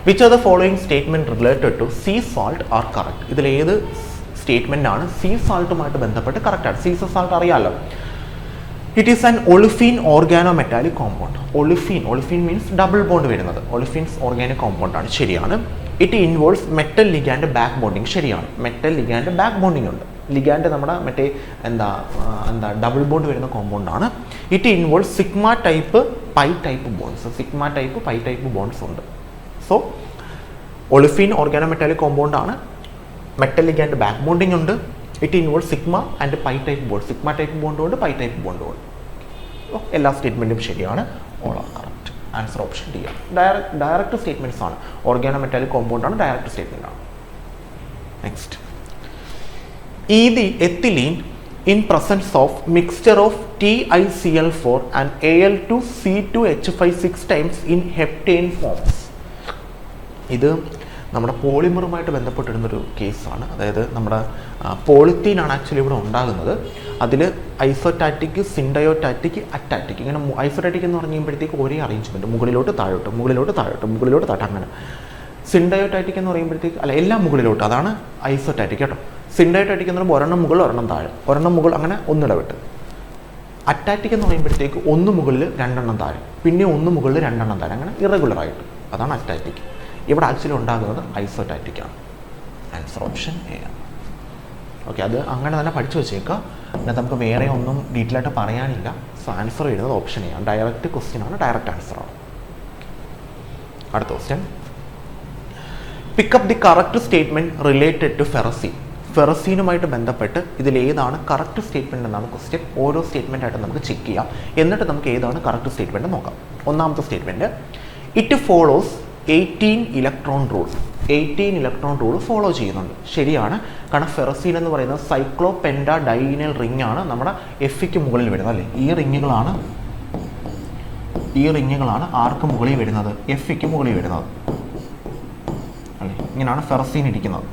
Which are the following statement related to Zeise salt are correct? ഇതിലേത് statement ആണ് Zeise സാൾട്ടുമായിട്ട് ബന്ധപ്പെട്ട് കറക്റ്റാണ്? സീ സാൾട്ട് അറിയാമല്ലോ. It is an olefin organometallic compound. Olefin means double bond വരുന്നത്. Olefins organic compound ആണ്, ശരിയാണ്. It involves metal ligand back bonding, ശരിയാണ്. മെറ്റൽ ലിഗാൻഡ് ബാക്ക് ബോണ്ടിങ് ഉണ്ട്. ലിഗാൻഡ് നമ്മുടെ മറ്റേ എന്താ ഡബിൾ ബോണ്ട് വരുന്ന കോമ്പൗണ്ടാണ്. It involves sigma type pi type bonds. Sigma type pi type bonds ഉണ്ട്. സോ ഒളിഫീൻ ഓർഗാനോമെറ്റാലിക് കോമ്പൗണ്ട് ആണ്. മെറ്റൽ ലിഗാൻഡ് ബാക്ക് ബോണ്ടിങ് ഉണ്ട്. It involve sigma and pi type bond. Sigma type ബോണ്ടും ഉണ്ട്, pi type ബോണ്ടും ഉണ്ട്. എല്ലാ സ്റ്റേറ്റ്മെൻറ്റും ശരിയാണ്. All are correct. Answer option D ആണ്. ഡയറക്റ്റ് സ്റ്റേറ്റ്മെൻറ്റ്സ് ആണ്. ഓർഗാനോമെറ്റാലിക് കോമ്പൗണ്ട് ആണ്, ഡയറക്റ്റ് സ്റ്റേറ്റ്മെൻ്റ് ആണ്. Next, ethylene in presence of mixture of TiCl4 and Al2C2H5 6 times in heptane forms. ഇത് നമ്മുടെ പോളിമറുമായിട്ട് ബന്ധപ്പെട്ടിരുന്നൊരു കേസാണ്. അതായത് നമ്മുടെ പോളിത്തീനാണ് ആക്ച്വലി ഇവിടെ ഉണ്ടാകുന്നത്. അതിൽ ഐസോടാറ്റിക്, സിൻഡയോടാറ്റിക്, അറ്റാറ്റിക്, ഇങ്ങനെ ഐസോടാറ്റിക് എന്ന് പറഞ്ഞു കഴിയുമ്പോഴത്തേക്ക് ഒരേ അറേഞ്ച്മെൻറ്റ്, മുകളിലോട്ട് താഴോട്ട്, മുകളിലോട്ട് താഴോട്ട്, മുകളിലോട്ട് താഴോട്ട്, അങ്ങനെ. സിൻഡയോടാറ്റിക് എന്ന് പറയുമ്പോഴത്തേക്ക് അല്ല, എല്ലാം മുകളിലോട്ട്, അതാണ് ഐസോടാറ്റിക് കേട്ടോ. സിൻഡയോടാറ്റിക് എന്ന് പറയുമ്പോൾ ഒരെണ്ണം മുകളിൽ ഒരെണ്ണം താഴെ, ഒരെണ്ണം മുകളിൽ, അങ്ങനെ ഒന്നിടവിട്ട്. അറ്റാറ്റിക് എന്ന് പറയുമ്പോഴത്തേക്ക് ഒന്ന് മുകളിൽ രണ്ടെണ്ണം താഴെ, പിന്നെ ഒന്ന് മുകളിൽ രണ്ടെണ്ണം താഴെ, അങ്ങനെ ഇറഗുലറായിട്ട്, അതാണ് അറ്റാറ്റിക്. ഇവിടെ ആക്ച്വലി ഉണ്ടാകുന്നത് ഐസോടാറ്റിക് ആണ്. ആൻസർ ഓപ്ഷൻ എ ആണ്. ഓക്കെ, അത് അങ്ങനെ തന്നെ പഠിച്ചു വെച്ചേക്കുക. പിന്നെ നമുക്ക് വേറെ ഒന്നും ഡീറ്റെയിൽ ആയിട്ട് പറയാനില്ല. സോ ആൻസർ എഴുതുന്നത് ഓപ്ഷൻ എ ആണ്. ഡയറക്റ്റ് ക്വസ്റ്റ്യൻ ആണ്, ഡയറക്റ്റ് ആൻസർ ആണ്. അടുത്ത question, pick up the correct statement related to ferrocene. ഫെറസീനുമായിട്ട് ബന്ധപ്പെട്ട് ഇതിലേതാണ് കറക്റ്റ് സ്റ്റേറ്റ്മെൻറ്റ് എന്നാണ് ക്വസ്റ്റ്യൻ. ഓരോ സ്റ്റേറ്റ്മെൻ്റ് ആയിട്ട് നമുക്ക് ചെക്ക് ചെയ്യാം. എന്നിട്ട് നമുക്ക് ഏതാണ് കറക്റ്റ് സ്റ്റേറ്റ്മെൻറ്റ് നോക്കാം. ഒന്നാമത്തെ statement, it follows 18 electron rule. 18 electron rule follow ചെയ്യുന്നുണ്ട്, ശരിയാണ്. കാരണം ഫെറസീൻ എന്ന് പറയുന്നത് സൈക്ലോപെൻഡാ ഡൈനൽ റിംഗ് ആണ് നമ്മുടെ എഫിക്ക് മുകളിൽ വരുന്നത്, അല്ലേ? ഈ റിങ്ങുകളാണ് ആർക്ക് മുകളിൽ വരുന്നത്? എഫിക്ക് മുകളിൽ വരുന്നത്, അല്ലേ? ഇങ്ങനെയാണ് ഫെറസീൻ ഇരിക്കുന്നത്,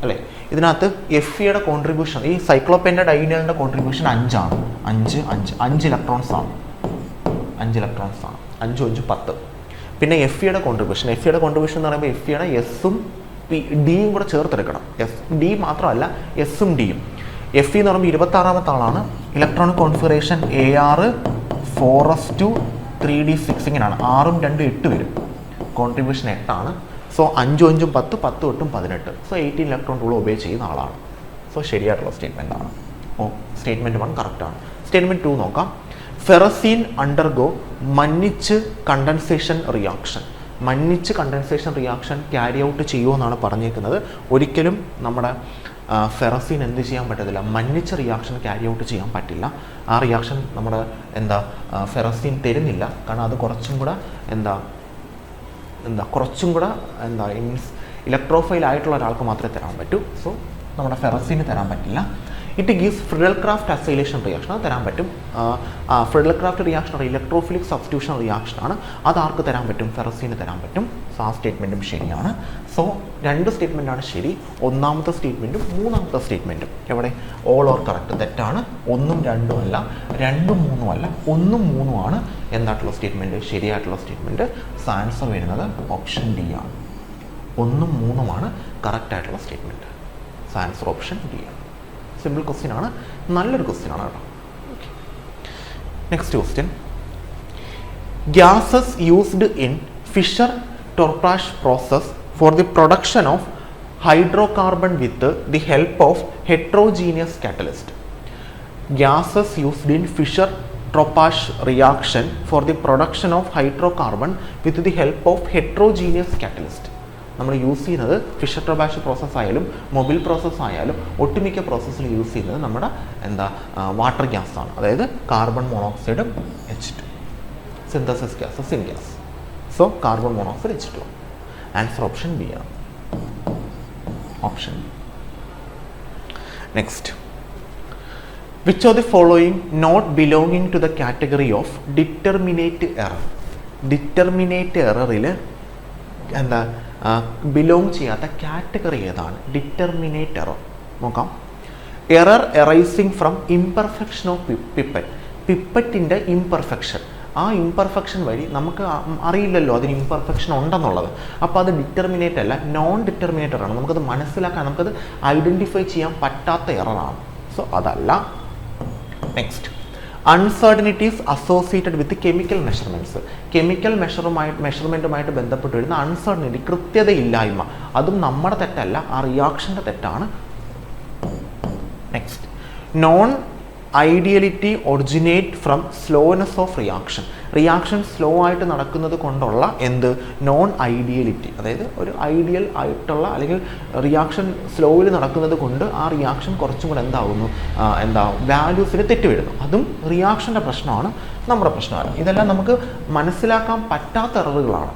അല്ലേ? ഇതിനകത്ത് എഫിയുടെ കോൺട്രിബ്യൂഷൻ, ഈ സൈക്ലോപെൻഡാ ഡൈനലിൻ്റെ കോൺട്രിബ്യൂഷൻ 5 ആണ്. 5 ഇലക്ട്രോൺസ് ആണ്. 5 ഇലക്ട്രോൺസ് ആണ്. 5 5 10. പിന്നെ എഫിയുടെ കോൺട്രിബ്യൂഷൻ എന്ന് പറയുമ്പോൾ എഫിയുടെ എസും ഡിയും കൂടെ ചേർത്തെടുക്കണം. ഡി മാത്രമല്ല, എസും ഡിയും. എഫ് എന്ന് പറയുമ്പോൾ 26ാമത്തെ ആളാണ്. Electronic configuration AR 4s2 3d6 ഇങ്ങനെയാണ്. 6ഉം 2ഉം 8 വരും. കോൺട്രിബ്യൂഷൻ 8 ആണ്. So 5 5 10, 10 8 18. So 18 electron rule obey ചെയ്യുന്ന ആളാണ്. സോ ശരിയായിട്ടുള്ള സ്റ്റേറ്റ്മെൻ്റ് ആണ്. സ്റ്റേറ്റ്മെൻറ്റ് 1 കറക്റ്റാണ്. സ്റ്റേറ്റ്മെൻറ്റ് 2 നോക്കാം. Ferrocene undergo Mannich condensation reaction. Mannich condensation reaction carry out ചെയ്യുമെന്നാണ് പറഞ്ഞേക്കുന്നത്. ഒരിക്കലും നമ്മുടെ ഫെറസീൻ എന്ത് ചെയ്യാൻ പറ്റത്തില്ല, മന്നിച്ച് റിയാക്ഷൻ ക്യാരി ഔട്ട് ചെയ്യാൻ പറ്റില്ല. ആ റിയാക്ഷൻ നമ്മുടെ ഫെറസീൻ തരുന്നില്ല. കാരണം അത് കുറച്ചും കൂടെ മീൻസ് ഇലക്ട്രോഫൈൽ ആയിട്ടുള്ള ഒരാൾക്ക് മാത്രമേ തരാൻ പറ്റൂ. സോ നമ്മുടെ ഫെറസീന് തരാൻ പറ്റില്ല. ഇറ്റ് ഗീവ്സ് ഫ്രിഡൽക്രാഫ്റ്റ് അസൈലേഷൻ റിയാക്ഷൻ, അത് തരാൻ പറ്റും. ഫ്രിഡൽക്രാഫ്റ്റ് റിയാക്ഷൻ ഒരു ഇലക്ട്രോഫിലിക് സബ്സ്റ്റിറ്റ്യൂഷൻ റിയാക്ഷനാണ്. അത് ആർക്ക് തരാൻ പറ്റും? ഫെറസീന് തരാൻ പറ്റും. സോ ആ സ്റ്റേറ്റ്മെൻറ്റും ശരിയാണ്. സോ 2 സ്റ്റേറ്റ്മെൻറ്റാണ് ശരി. ഒന്നാമത്തെ സ്റ്റേറ്റ്മെൻറ്റും മൂന്നാമത്തെ സ്റ്റേറ്റ്മെൻറ്റും എവിടെ? All or correct. തെറ്റാണ്. 1ഉം 2ഉം അല്ല, 2ഉം 3ഉം അല്ല, 1ഉം 3ഉം ആണ് എന്തായിട്ടുള്ള സ്റ്റേറ്റ്മെൻറ്റ്, ശരിയായിട്ടുള്ള സ്റ്റേറ്റ്മെൻറ്റ്. സോ ആൻസർ വരുന്നത് ഓപ്ഷൻ ഡി ആണ്. 1ഉം 3ഉമാണ് കറക്റ്റായിട്ടുള്ള statement. So answer option D ആണ്. സിമ്പിൾ ക്വസ്റ്റ്യൻ ആണ്, നല്ലൊരു ക്വസ്റ്റ്യൻ ആണ് കേട്ടോ. Next question, gases used in Fischer Tropsch process for the production of hydrocarbon with the help of heterogeneous catalyst. Gases used in Fischer Tropsch reaction for the production of hydrocarbon with the help of heterogeneous catalyst. നമ്മൾ use ചെയ്യുന്നത് Fisher ടോർപ്രാഷ് process ആയാലും mobile process ആയാലും ഒട്ടുമിക്ക പ്രോസസ്സിൽ use ചെയ്യുന്നത് നമ്മുടെ water gas ആണ്. അതായത് കാർബൺ മോണോക്സൈഡും H2, synthesis gas syn gas. So carbon monoxide H2. Answer option B ആണ്. Option. Next, which of the following not belonging to the category of determinate error. Determinate എററിൽ belong ചെയ്യാത്ത category ഏതാണ്? Determinate error നോക്കാം. Error arising from imperfection of pipette. പിപ്പറ്റിൻ്റെ imperfection, ആ imperfection വഴി നമുക്ക് അറിയില്ലല്ലോ അതിന് ഇംപെർഫെക്ഷൻ ഉണ്ടെന്നുള്ളത്. അപ്പോൾ അത് ഡിറ്റർമിനേറ്റ് അല്ല, നോൺ ഡിറ്റർമിനേറ്റർ ആണ്. നമുക്കത് മനസ്സിലാക്കാൻ, നമുക്കത് ഐഡൻറ്റിഫൈ ചെയ്യാൻ പറ്റാത്ത എററാണ്. സോ അതല്ല. Next, uncertainties associated with chemical measurements. Chemical മെഷർമെൻറ്റുമായിട്ട് ബന്ധപ്പെട്ട് വരുന്ന അൺസർട്ടനിറ്റി, കൃത്യതയില്ലായ്മ, അതും നമ്മുടെ തെറ്റല്ല, ആ റിയാക്ഷൻ്റെ തെറ്റാണ്. Next, non ideality originate from slowness of reaction slow ആയിട്ട് നടക്കുന്നത് കൊണ്ടുള്ള നോൺ ഐഡിയലിറ്റി, അതായത് ഒരു ഐഡിയൽ ആയിട്ടുള്ള അല്ലെങ്കിൽ റിയാക്ഷൻ സ്ലോയിൽ നടക്കുന്നത് കൊണ്ട് ആ റിയാക്ഷൻ കുറച്ചും കൂടെ വാല്യൂസിന് തെറ്റ് വരുന്നു. അതും റിയാക്ഷൻ്റെ പ്രശ്നമാണ്, നമ്മുടെ പ്രശ്നമല്ല. ഇതെല്ലാം നമുക്ക് മനസ്സിലാക്കാൻ പറ്റാത്ത എററുകളാണ്.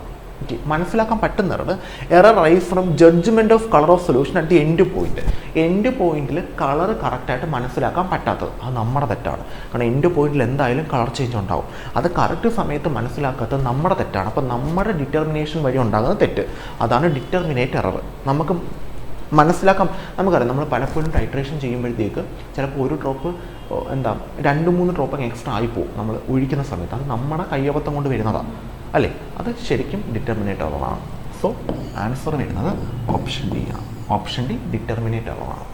മനസ്സിലാക്കാൻ പറ്റുന്ന error rise from judgement of colour of solution at the end പോയിന്റിൽ കളർ കറക്റ്റായിട്ട് മനസ്സിലാക്കാൻ പറ്റാത്തത്, അത് നമ്മുടെ തെറ്റാണ്. കാരണം എൻഡ് പോയിന്റിൽ എന്തായാലും കളർ ചേഞ്ച് ഉണ്ടാവും. അത് കറക്റ്റ് സമയത്ത് മനസ്സിലാക്കാത്തത് നമ്മുടെ തെറ്റാണ്. അപ്പോൾ നമ്മുടെ ഡിറ്റർമിനേഷൻ വഴി ഉണ്ടാകുന്ന തെറ്റ്, അതാണ് ഡിറ്റർമിനേറ്റ് എറർ. നമുക്ക് മനസ്സിലാക്കാം. നമുക്കറിയാം, നമ്മൾ പലപ്പോഴും ടൈട്രേഷൻ ചെയ്യുമ്പോഴത്തേക്ക് ചിലപ്പോൾ ഒരു ഡ്രോപ്പ് 2-3 ഡ്രോപ്പ് എക്സ്ട്രാ ആയിപ്പോവും നമ്മൾ ഒഴിക്കുന്ന സമയത്ത്. അത് നമ്മുടെ കയ്യബദ്ധം കൊണ്ട് വരുന്നതാണ് അല്ലേ? അത് ശരിക്കും ഡിറ്റർമിനേറ്റ് എററാണ്. സോ ആൻസർ വരുന്നത് ഓപ്ഷൻ ഡി ആണ്. ഓപ്ഷൻ ഡി ഡിറ്റർമിനേറ്റ് എററാണ്.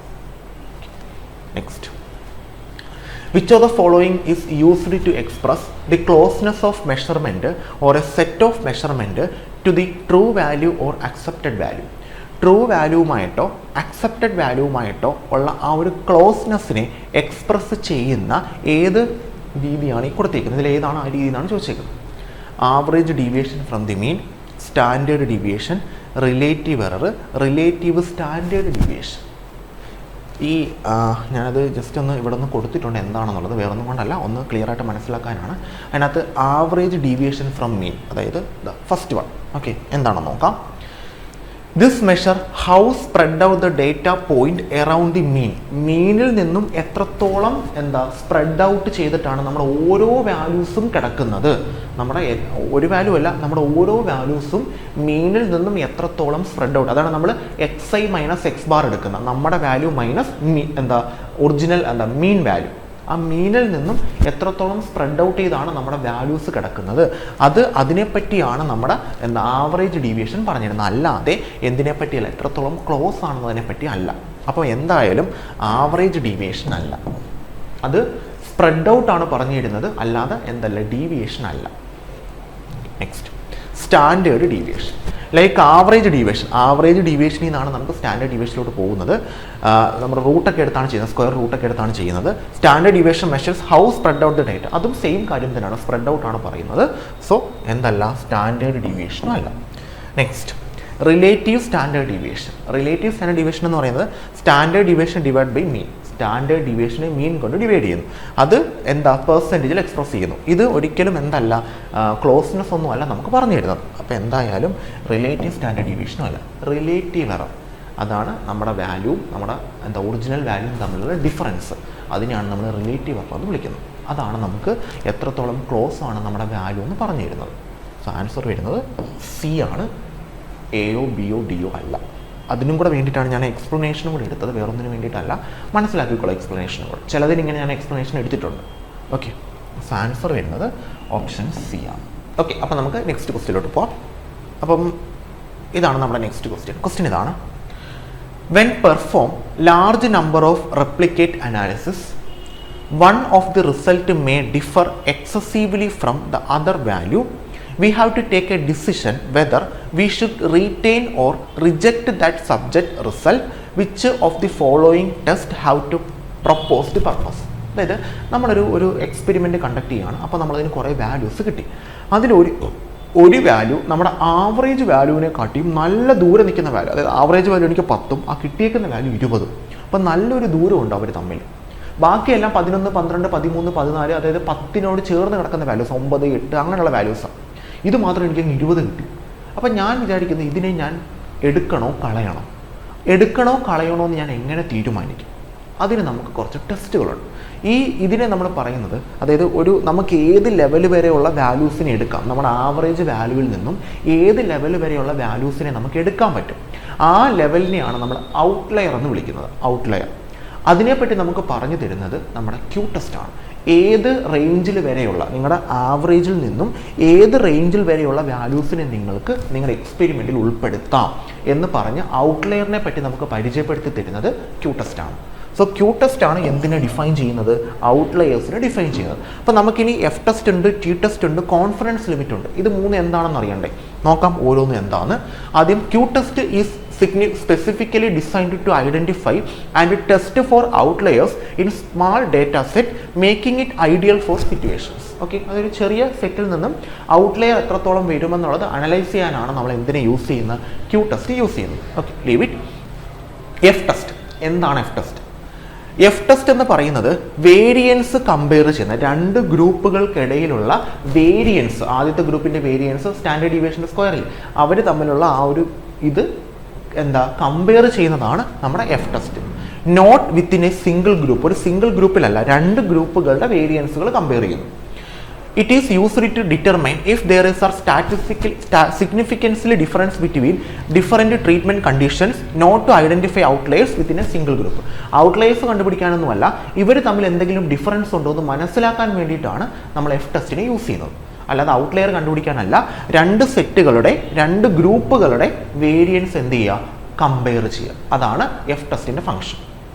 Next, which of the following is used to express the closeness of measurement or a set of measurement to the true value or accepted value? True വാല്യൂവുമായിട്ടോ accepted വാല്യൂവുമായിട്ടോ ഉള്ള ആ ഒരു ക്ലോസ്നെസ്സിനെ express ചെയ്യുന്ന ഏത് രീതിയാണ് ഈ കൊടുത്തേക്കുന്നത്? ഇതിൽ ഏതാണ് ആ രീതി എന്നാണ് ചോദിച്ചേക്കുന്നത്. Average deviation from the mean, standard deviation, relative error, relative standard deviation. ഈ ഞാനത് ജസ്റ്റ് ഒന്ന് ഇവിടെ ഒന്ന് കൊടുത്തിട്ടുണ്ട് എന്താണെന്നുള്ളത്, വേറൊന്നും കൊണ്ടല്ല, ഒന്ന് ക്ലിയർ ആയിട്ട് മനസ്സിലാക്കാനാണ്. അതിനകത്ത് ആവറേജ് ഡീവിയേഷൻ ഫ്രം മീൻ, അതായത് ഫസ്റ്റ് വൺ, ഓക്കെ, എന്താണെന്ന് നോക്കാം. This measure how spread out the data point around the മീനിൽ നിന്നും എത്രത്തോളം സ്പ്രെഡ് ഔട്ട് ചെയ്തിട്ടാണ് നമ്മുടെ ഓരോ വാല്യൂസും കിടക്കുന്നത്. നമ്മുടെ ഒരു വാല്യൂ അല്ല, നമ്മുടെ ഓരോ വാല്യൂസും മീനിൽ നിന്നും എത്രത്തോളം സ്പ്രെഡ് ഔട്ട്, അതാണ് നമ്മൾ xi മൈനസ് എക്സ് ബാർ എടുക്കുന്നത്. നമ്മുടെ value minus original mean value. ആ മീനിൽ നിന്നും എത്രത്തോളം സ്പ്രെഡ് ഔട്ട് ചെയ്താണ് നമ്മുടെ വാല്യൂസ് കിടക്കുന്നത്, അതിനെപ്പറ്റിയാണ് നമ്മുടെ ആവറേജ് ഡീവിയേഷൻ പറഞ്ഞിരുന്നത്. അല്ലാതെ എന്തിനെപ്പറ്റിയല്ല, എത്രത്തോളം ക്ലോസ് ആണെന്നതിനെപ്പറ്റി അല്ല. അപ്പോൾ എന്തായാലും ആവറേജ് ഡീവിയേഷൻ അല്ല, അത് സ്പ്രെഡ് ഔട്ട് ആണ് പറഞ്ഞിരുന്നത്, അല്ലാതെ ഡീവിയേഷൻ അല്ല. Next, standard deviation. Like average ഡീവിയേഷനിൽ നിന്നാണ് നമുക്ക് സ്റ്റാൻഡേർഡ് ഡീവിയേഷനിലോട്ട് പോകുന്നത്. നമ്മുടെ റൂട്ടൊക്കെ എടുത്താണ് ചെയ്യുന്നത്, സ്ക്വയർ റൂട്ടൊക്കെ എടുത്താണ് ചെയ്യുന്നത്. Standard deviation measures how spread out the data, അതും സെയിം കാര്യം തന്നെയാണ്, സ്പ്രെഡ് ഔട്ട് ആണ് പറയുന്നത്. സോ സ്റ്റാൻഡേർഡ് ഡീവിയേഷനും അല്ല. നെക്സ്റ്റ്, റിലേറ്റീവ് സ്റ്റാൻഡേർഡ് ഡീവിയേഷൻ എന്ന് പറയുന്നത് standard deviation divide by mean. Standard ഡീവിയേഷനെ മീൻ കൊണ്ട് ഡിവൈഡ് ചെയ്യുന്നു. അത് പെർസെൻറ്റേജിൽ എക്സ്പ്രസ് ചെയ്യുന്നു. ഇത് ഒരിക്കലും ക്ലോസ്നെസ് ഒന്നും അല്ല നമുക്ക് പറഞ്ഞു തരുന്നത്. അപ്പോൾ എന്തായാലും റിലേറ്റീവ് സ്റ്റാൻഡേർഡ് ഡീവിയേഷനും അല്ല. റിലേറ്റീവ് എറർ, അതാണ് നമ്മുടെ വാല്യൂ, നമ്മുടെ ഒറിജിനൽ വാല്യൂ തമ്മിലുള്ള ഡിഫറൻസ്, അതിനെയാണ് നമ്മൾ റിലേറ്റീവ് എറർ എന്ന് വിളിക്കുന്നത്. അതാണ് നമുക്ക് എത്രത്തോളം ക്ലോസ് ആണ് നമ്മുടെ വാല്യൂ എന്ന് പറഞ്ഞു തരുന്നത്. സോ ആൻസർ വരുന്നത് സി ആണ്, എയോ ബിയോ ഡിയോ അല്ല. അതിനും കൂടെ വേണ്ടിയിട്ടാണ് ഞാൻ എക്സ്പ്ലനേഷനും കൂടെ എടുത്തത്, വേറൊന്നിനും വേണ്ടിയിട്ടല്ല. മനസ്സിലാക്കിക്കോളാം എക്സ്പ്ലനേഷനും കൂടെ, ചിലതിനിങ്ങനെ ഞാൻ എക്സ്പ്ലനേഷൻ എടുത്തിട്ടുണ്ട്. ഓക്കെ, സോ ആൻസർ വരുന്നത് ഓപ്ഷൻ സി ആണ്. ഓക്കെ, അപ്പോൾ നമുക്ക് നെക്സ്റ്റ് ക്വസ്റ്റ്യനിലോട്ട് പോവാം. അപ്പം ഇതാണ് നമ്മുടെ നെക്സ്റ്റ് ക്വസ്റ്റ്യൻ ഇതാണ്. When perform large number of replicate analysis, one of the result may differ excessively from the other value. We have to take a decision whether we should retain or reject that subject result. Which of the following test have to propose the purpose? അതായത് നമ്മളൊരു experiment conduct ചെയ്യുകയാണ്. അപ്പോൾ നമ്മളതിന് കുറേ values കിട്ടി. ഒരു value നമ്മുടെ average വാല്യൂവിനെ കാട്ടിയും നല്ല ദൂരെ നിൽക്കുന്ന വാല്യൂ, അതായത് ആവറേജ് വാല്യൂ എനിക്ക് 10ഉം ആ കിട്ടിയേക്കുന്ന വാല്യൂ 20ഉം. അപ്പോൾ നല്ലൊരു ദൂരമുണ്ട് അവർ തമ്മിൽ. ബാക്കിയെല്ലാം 11, 12, 13, 14, അതായത് 10നോട് ചേർന്ന് കിടക്കുന്ന വാല്യൂസ്, 9, 8 അങ്ങനെയുള്ള വാല്യൂസാണ്. ഇത് മാത്രം എനിക്ക് 20 കിട്ടി. അപ്പം ഞാൻ വിചാരിക്കുന്നത് ഇതിനെ ഞാൻ എടുക്കണോ കളയണോ എന്ന് ഞാൻ എങ്ങനെ തീരുമാനിക്കും? അതിന് നമുക്ക് കുറച്ച് ടെസ്റ്റുകളുണ്ട്. ഇതിനെ നമ്മൾ പറയുന്നത്, അതായത് നമുക്ക് ഏത് ലെവൽ വരെയുള്ള വാല്യൂസിനെ എടുക്കാം, നമ്മുടെ ആവറേജ് വാല്യൂവിൽ നിന്നും ഏത് ലെവൽ വരെയുള്ള വാല്യൂസിനെ നമുക്ക് എടുക്കാൻ പറ്റും. ആ ലെവലിനെയാണ് നമ്മൾ ഔട്ട്ലയർ എന്ന് വിളിക്കുന്നത്. അതിനെപ്പറ്റി നമുക്ക് പറഞ്ഞു തരുന്നത് നമ്മുടെ ക്യൂ ടെസ്റ്റാണ്. ഏത് റേഞ്ചിൽ വരെയുള്ള നിങ്ങളുടെ ആവറേജിൽ നിന്നും ഏത് റേഞ്ചിൽ വരെയുള്ള വാല്യൂസിനെ നിങ്ങൾക്ക് നിങ്ങളുടെ എക്സ്പെരിമെൻറ്റിൽ ഉൾപ്പെടുത്താം എന്ന് പറഞ്ഞ് ഔട്ട്ലെയറിനെ പറ്റി നമുക്ക് പരിചയപ്പെടുത്തി തരുന്നത് ക്യൂ ടെസ്റ്റാണ്. സോ ക്യൂ ടെസ്റ്റ് ആണ് എന്തിനെ ഡിഫൈൻ ചെയ്യുന്നത്? ഔട്ട്ലെയേഴ്സിനെ ഡിഫൈൻ ചെയ്യുന്നത്. അപ്പോൾ നമുക്കിനി എഫ് ടെസ്റ്റ് ഉണ്ട്, ടി ടെസ്റ്റ് ഉണ്ട്, കോൺഫിഡൻസ് ലിമിറ്റ് ഉണ്ട്. ഇത് മൂന്ന് എന്താണെന്ന് അറിയണ്ടേ? നോക്കാം ഓരോന്നും എന്താണ്. ആദ്യം Q test is specifically designed to identify and test for outliers in small data set, making it ideal for situations. Okay, അതൊരു ചെറിയ സെറ്റിൽ നിന്നും ഔട്ട്ലെയർ എത്രത്തോളം വരുമെന്നുള്ളത് അനലൈസ് ചെയ്യാനാണ് നമ്മൾ എന്തിനെ യൂസ് ചെയ്യുന്നത്? ക്യൂ ടെസ്റ്റ് യൂസ് ചെയ്യുന്നത്. Okay, leave it. F test എന്താണ്? എഫ് ടെസ്റ്റ് എഫ് ടെസ്റ്റ് എന്ന് പറയുന്നത് വേരിയൻസ് കമ്പയർ ചെയ്യുന്ന രണ്ട് ഗ്രൂപ്പുകൾക്കിടയിലുള്ള വേരിയൻസ്, ആദ്യത്തെ ഗ്രൂപ്പിൻ്റെ വേരിയൻസ് സ്റ്റാൻഡേർഡ് ഡീവിയേഷൻ്റെ സ്ക്വയറിൽ അവർ തമ്മിലുള്ള ആ ഒരു ഇത് കമ്പയർ ചെയ്യുന്നതാണ് നമ്മുടെ F test. Not within a single group, ഒരു സിംഗിൾ ഗ്രൂപ്പിലല്ല, രണ്ട് ഗ്രൂപ്പുകളുടെ വേരിയൻസുകൾ കമ്പയർ ചെയ്യുന്നു. It is used to determine if there is are significantly difference between different treatment conditions, not to identify outliers within a single group. Outliers കണ്ടുപിടിക്കാനൊന്നുമല്ല, ഇവർ തമ്മിൽ എന്തെങ്കിലും ഡിഫറൻസ് ഉണ്ടോ എന്ന് മനസ്സിലാക്കാൻ വേണ്ടിയിട്ടാണ് നമ്മൾ എഫ് ടെസ്റ്റിനെ യൂസ് ചെയ്യുന്നത്. അല്ലാതെ ഔട്ട്ലെയർ കണ്ടുപിടിക്കാനല്ല. രണ്ട് സെറ്റുകളുടെ, രണ്ട് ഗ്രൂപ്പുകളുടെ വേരിയൻസ് എന്ത് ചെയ്യുക? കമ്പയർ ചെയ്യുക. അതാണ് എഫ് ടെസ്റ്റിൻ്റെ ഫംഗ്ഷൻ.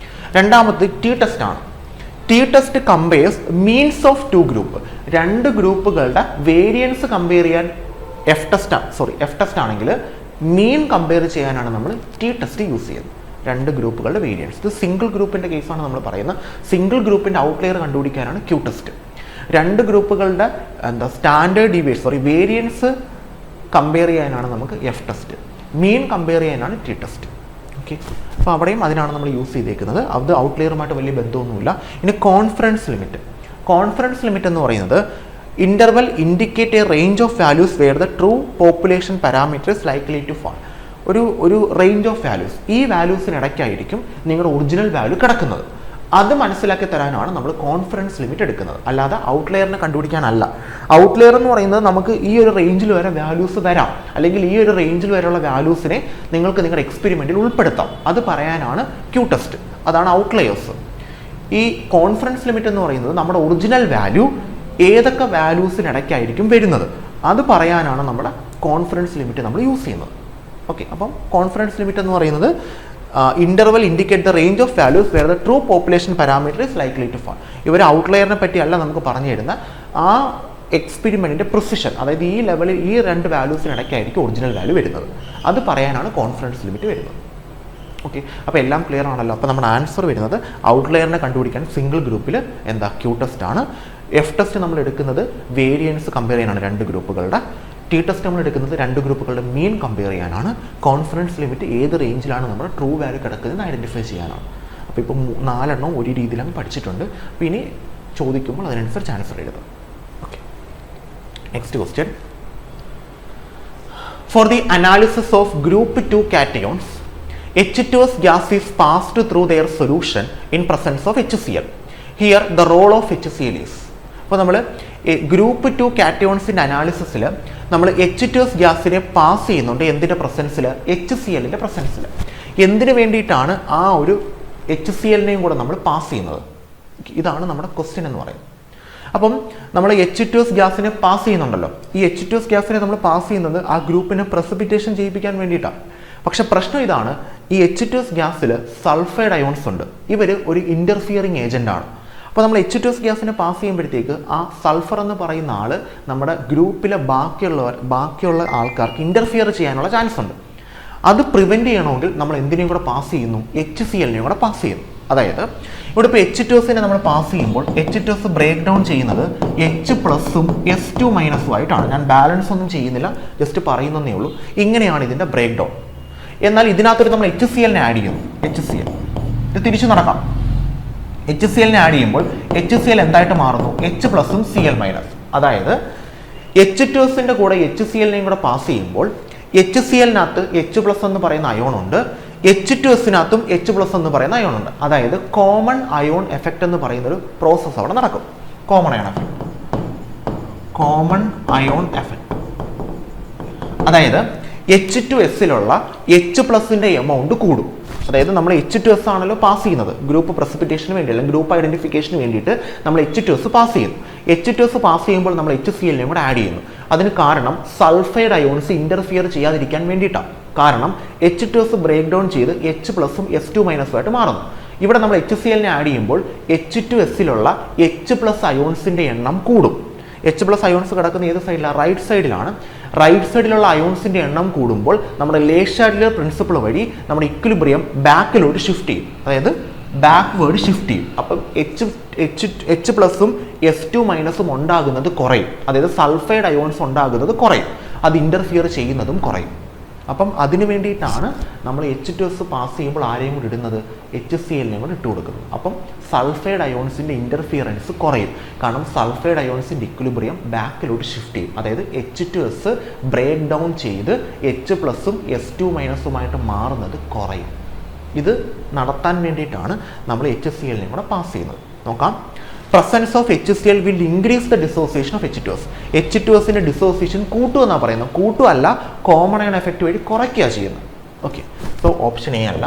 രണ്ടാമത് ടി ടെസ്റ്റ് ആണ്. T test compares means of two group. രണ്ട് ഗ്രൂപ്പുകളുടെ വേരിയൻസ് കമ്പയർ ചെയ്യാൻ എഫ് ടെസ്റ്റ് ആണെങ്കിൽ മീൻ കമ്പയർ ചെയ്യാനാണ് നമ്മൾ ടി ടെസ്റ്റ് യൂസ് ചെയ്യുന്നത്. രണ്ട് ഗ്രൂപ്പുകളുടെ വേരിയൻസ്. ഇത് സിംഗിൾ ഗ്രൂപ്പിൻ്റെ കേസാണ് നമ്മൾ പറയുന്നത്. സിംഗിൾ ഗ്രൂപ്പിൻ്റെ ഔട്ട്ലെയർ കണ്ടുപിടിക്കാനാണ് ക്യൂ ടെസ്റ്റ്. രണ്ട് ഗ്രൂപ്പുകളുടെ സ്റ്റാൻഡേർഡ് ഡീവിയേഷൻ വേരിയൻസ് കമ്പയർ ചെയ്യാനാണ് നമുക്ക് എഫ് ടെസ്റ്റ്. മീൻ കമ്പയർ ചെയ്യാനാണ് ടി ടെസ്റ്റ്. ഓക്കെ, അപ്പോൾ അവിടെയും അതിനാണ് നമ്മൾ യൂസ് ചെയ്തേക്കുന്നത്. അത് ഔട്ട്ലെയറുമായിട്ട് വലിയ ബന്ധമൊന്നുമില്ല. ഇനി കോൺഫിഡൻസ് ലിമിറ്റ്. കോൺഫിഡൻസ് ലിമിറ്റ് എന്ന് പറയുന്നത് interval indicate a range of values where the true population parameter is likely to fall. ഒരു റേഞ്ച് ഓഫ് വാല്യൂസ്, ഈ വാല്യൂസിനിടയ്ക്കായിരിക്കും നിങ്ങളുടെ ഒറിജിനൽ വാല്യൂ കിടക്കുന്നത്. അത് മനസ്സിലാക്കി തരാനാണ് നമ്മൾ കോൺഫിഡൻസ് ലിമിറ്റ് എടുക്കുന്നത്, അല്ലാതെ ഔട്ട്ലെയറിനെ കണ്ടുപിടിക്കാനല്ല. ഔട്ട്ലെയർ എന്ന് പറയുന്നത് നമുക്ക് ഈ ഒരു റേഞ്ചിൽ വരെ വാല്യൂസ് വരാം, അല്ലെങ്കിൽ ഈ ഒരു റേഞ്ചിൽ വരെയുള്ള വാല്യൂസിനെ നിങ്ങൾക്ക് നിങ്ങളുടെ എക്സ്പെരിമെൻറ്റിൽ ഉൾപ്പെടുത്താം. അത് പറയാനാണ് ക്യൂ ടെസ്റ്റ്. അതാണ് ഔട്ട്ലെയേഴ്സ്. ഈ കോൺഫിഡൻസ് ലിമിറ്റ് എന്ന് പറയുന്നത് നമ്മുടെ ഒറിജിനൽ വാല്യൂ ഏതൊക്കെ വാല്യൂസിനിടയ്ക്കായിരിക്കും വരുന്നത്, അത് പറയാനാണ് നമ്മുടെ കോൺഫിഡൻസ് ലിമിറ്റ് നമ്മൾ യൂസ് ചെയ്യുന്നത്. ഓക്കെ, അപ്പം കോൺഫിഡൻസ് ലിമിറ്റ് എന്ന് പറയുന്നത് interval indicate the range of values where the true population parameter is likely to fall. ഇവർ ഔട്ട്ലെയറിനെ പറ്റിയല്ല നമുക്ക് പറഞ്ഞു തരുന്ന ആ എക്സ്പെരിമെൻറ്റിൻ്റെ പ്രിസിഷൻ, അതായത് ഈ ലെവലിൽ ഈ രണ്ട് വാല്യൂസിനിടയ്ക്കായിരിക്കും ഒറിജിനൽ വാല്യൂ വരുന്നത്. അത് പറയാനാണ് കോൺഫിഡൻസ് ലിമിറ്റ് വരുന്നത്. ഓക്കെ, അപ്പോൾ എല്ലാം ക്ലിയർ ആണല്ലോ. അപ്പോൾ നമ്മുടെ ആൻസർ വരുന്നത് ഔട്ട്ലെയറിനെ കണ്ടുപിടിക്കാൻ സിംഗിൾ ഗ്രൂപ്പിൽ ക്യൂ ടെസ്റ്റ് ആണ്. എഫ് ടെസ്റ്റ് നമ്മൾ എടുക്കുന്നത് വേരിയൻസ് കമ്പയർ ചെയ്യാനാണ് രണ്ട് ഗ്രൂപ്പുകളുടെ. ടി ടെസ്റ്റ് നമ്മൾ എടുക്കുന്നത് രണ്ട് ഗ്രൂപ്പുകളുടെ മീൻ കമ്പയർ ചെയ്യാനാണ്. കോൺഫിഡൻസ് ലിമിറ്റ് ഏത് റേഞ്ചിലാണ് നമ്മൾ ട്രൂ വാല്യൂ കിടക്കുന്നത് ഐഡൻറ്റിഫൈ ചെയ്യാനാണ്. അപ്പോൾ ഇപ്പോൾ 4 ഒരു രീതിയിലാണ് പഠിച്ചിട്ടുണ്ട്. അപ്പോൾ ഇനി ചോദിക്കുമ്പോൾ അതിനനുസരിച്ച് ആൻസർ എഴുതുക. Okay, next question. For the analysis of group 2 cations, H2S gas is passed through their solution in presence of HCl. Here the role of HCl is. അപ്പോൾ നമ്മൾ ഗ്രൂപ്പ് 2 കാറ്റയോൺസിൻ്റെ അനാലിസിസിൽ നമ്മൾ H2S ഗ്യാസിനെ പാസ് ചെയ്യുന്നുണ്ട്. എന്തിൻ്റെ പ്രസൻസിൽ? HCl-ൻ്റെ പ്രസൻസിൽ. എന്തിനു വേണ്ടിയിട്ടാണ് ആ ഒരു HCl-നെയും കൂടെ നമ്മൾ പാസ് ചെയ്യുന്നത്? ഇതാണ് നമ്മുടെ ക്വസ്റ്റ്യൻ എന്ന് പറയുന്നത്. അപ്പം നമ്മൾ H2S ഗ്യാസിനെ പാസ് ചെയ്യുന്നുണ്ടല്ലോ. ഈ H2S ഗ്യാസിനെ നമ്മൾ പാസ് ചെയ്യുന്നത് ആ ഗ്രൂപ്പിനെ പ്രസിപ്പിറ്റേഷൻ ചെയ്യിപ്പിക്കാൻ വേണ്ടിയിട്ടാണ്. പക്ഷെ പ്രശ്നം ഇതാണ്, ഈ H2S ഗ്യാസിൽ സൾഫൈഡ് അയോൺസ് ഉണ്ട്. ഇവർ ഒരു ഇൻ്റർഫിയറിങ് ഏജൻ്റാണ്. അപ്പോൾ നമ്മൾ H2S ഗ്യാസിനെ പാസ് ചെയ്യുമ്പോഴത്തേക്ക് ആ സൾഫർ എന്ന് പറയുന്ന ആൾ നമ്മുടെ ഗ്രൂപ്പിലെ ബാക്കിയുള്ള ആൾക്കാർക്ക് ഇൻ്റർഫിയർ ചെയ്യാനുള്ള ചാൻസ് ഉണ്ട്. അത് പ്രിവെൻറ്റ് ചെയ്യണമെങ്കിൽ നമ്മൾ എന്തിനേയും കൂടെ പാസ് ചെയ്യുന്നു? HCl-നെയും കൂടെ പാസ് ചെയ്യുന്നു. അതായത് ഇവിടെ ഇപ്പോൾ H2S-നെ നമ്മൾ പാസ് ചെയ്യുമ്പോൾ H2S ബ്രേക്ക് ഡൗൺ ചെയ്യുന്നത് H+ഉം S2- ആയിട്ടാണ്. ഞാൻ ബാലൻസ് ഒന്നും ചെയ്യുന്നില്ല, ജസ്റ്റ് പറയുന്നതേ ഉള്ളൂ. ഇങ്ങനെയാണ് ഇതിൻ്റെ ബ്രേക്ക് ഡൗൺ. എന്നാൽ ഇതിനകത്തൊരു നമ്മൾ HCl-നെ ആഡ് ചെയ്യുന്നു. HCl ഇത് തിരിച്ചു നടക്കാം. HCl-നെ ആഡ് ചെയ്യുമ്പോൾ HCl എന്തായിട്ട് മാറുന്നു? H+ഉം Cl-. അതായത് H2S-ൻ്റെ കൂടെ HCl-നെയും കൂടെ പാസ് ചെയ്യുമ്പോൾ HCl-നകത്ത് H+ എന്ന് പറയുന്ന അയോൺ ഉണ്ട്, H2S-നകത്തും H+ എന്ന് പറയുന്ന അയോൺ ഉണ്ട്. അതായത് കോമൺ അയോൺ എഫക്റ്റ് എന്ന് പറയുന്നൊരു പ്രോസസ്സ് അവിടെ നടക്കും. കോമൺ അയോൺ എഫക്റ്റ് അതായത് H2S-ലുള്ള H+ൻ്റെ എമൗണ്ട് കൂടും. അതായത് നമ്മൾ H2S ആണല്ലോ പാസ് ചെയ്യുന്നത് ഗ്രൂപ്പ് പ്രസിപ്പിറ്റേഷന് വേണ്ടി അല്ലെങ്കിൽ ഗ്രൂപ്പ് ഐഡന്റിഫിക്കേഷന് വേണ്ടിയിട്ട് നമ്മൾ H2S പാസ് ചെയ്യുന്നു. H2S പാസ് ചെയ്യുമ്പോൾ നമ്മൾ HCl കൂടെ ആഡ് ചെയ്യുന്നു. അതിന് കാരണം സൾഫൈഡ് അയോൺസ് ഇന്റർഫിയർ ചെയ്യാതിരിക്കാൻ വേണ്ടിയിട്ടാണ്. കാരണം H2S ബ്രേക്ക് ഡൗൺ ചെയ്ത് H പ്ലസും S2 മൈനസും ആയിട്ട് മാറുന്നു. ഇവിടെ നമ്മൾ HCl ആഡ് ചെയ്യുമ്പോൾ H2Sലുള്ള H പ്ലസ് അയോൺസിന്റെ എണ്ണം കൂടും. H പ്ലസ് അയോൺസ് കിടക്കുന്ന ഏത് സൈഡിലാണ്? റൈറ്റ് സൈഡിലാണ്. റൈറ്റ് സൈഡിലുള്ള അയോൺസിന്റെ എണ്ണം കൂടുമ്പോൾ നമ്മുടെ ലേ ഷാഡ്ലർ പ്രിൻസിപ്പിൾ വഴി നമ്മുടെ ഇക്വിലിബ്രിയം ബാക്കിലോട്ട് ഷിഫ്റ്റ് ചെയ്യും, അതായത് ബാക്ക്വേർഡ് ഷിഫ്റ്റ് ചെയ്യും. അപ്പം H പ്ലസും S2 മൈനസും ഉണ്ടാകുന്നത് കുറയും, അതായത് സൾഫൈഡ് അയോൺസ് ഉണ്ടാകുന്നത് കുറയും, അത് ഇന്റർഫിയർ ചെയ്യുന്നതും കുറയും. അപ്പം അതിന് വേണ്ടിയിട്ടാണ് നമ്മൾ H2S പാസ് ചെയ്യുമ്പോൾ ആരെയും കൂടി ഇടുന്നത്? HCl കൂടി ഇട്ട് കൊടുക്കുന്നത്. അപ്പം സൾഫൈഡ് അയോൺസിൻ്റെ ഇൻ്റർഫിയറൻസ് കുറയും, കാരണം സൾഫൈഡ് അയോൺസിൻ്റെ ഇക്വിലിബ്രിയം ബാക്കിലോട്ട് ഷിഫ്റ്റ് ചെയ്യും, അതായത് H2S ബ്രേക്ക് ഡൗൺ ചെയ്ത് H പ്ലസും S2 മൈനസുമായിട്ട് മാറുന്നത് കുറയും. ഇത് നടത്താൻ വേണ്ടിയിട്ടാണ് നമ്മൾ HCl കൂടെ പാസ് ചെയ്യുന്നത്. നോക്കാം. Presence of HCl will increase the dissociation of H2S. H2Sന്റെ ഡിസോസിയേഷൻ കൂട്ടുമെന്നാണ് പറയുന്നത്. കൂട്ടുമല്ല, കോമൺ അയൺ എഫക്റ്റ് വഴി കുറയ്ക്കുക ചെയ്യുന്നത്. ഓക്കെ, സോ ഓപ്ഷൻ എ അല്ല.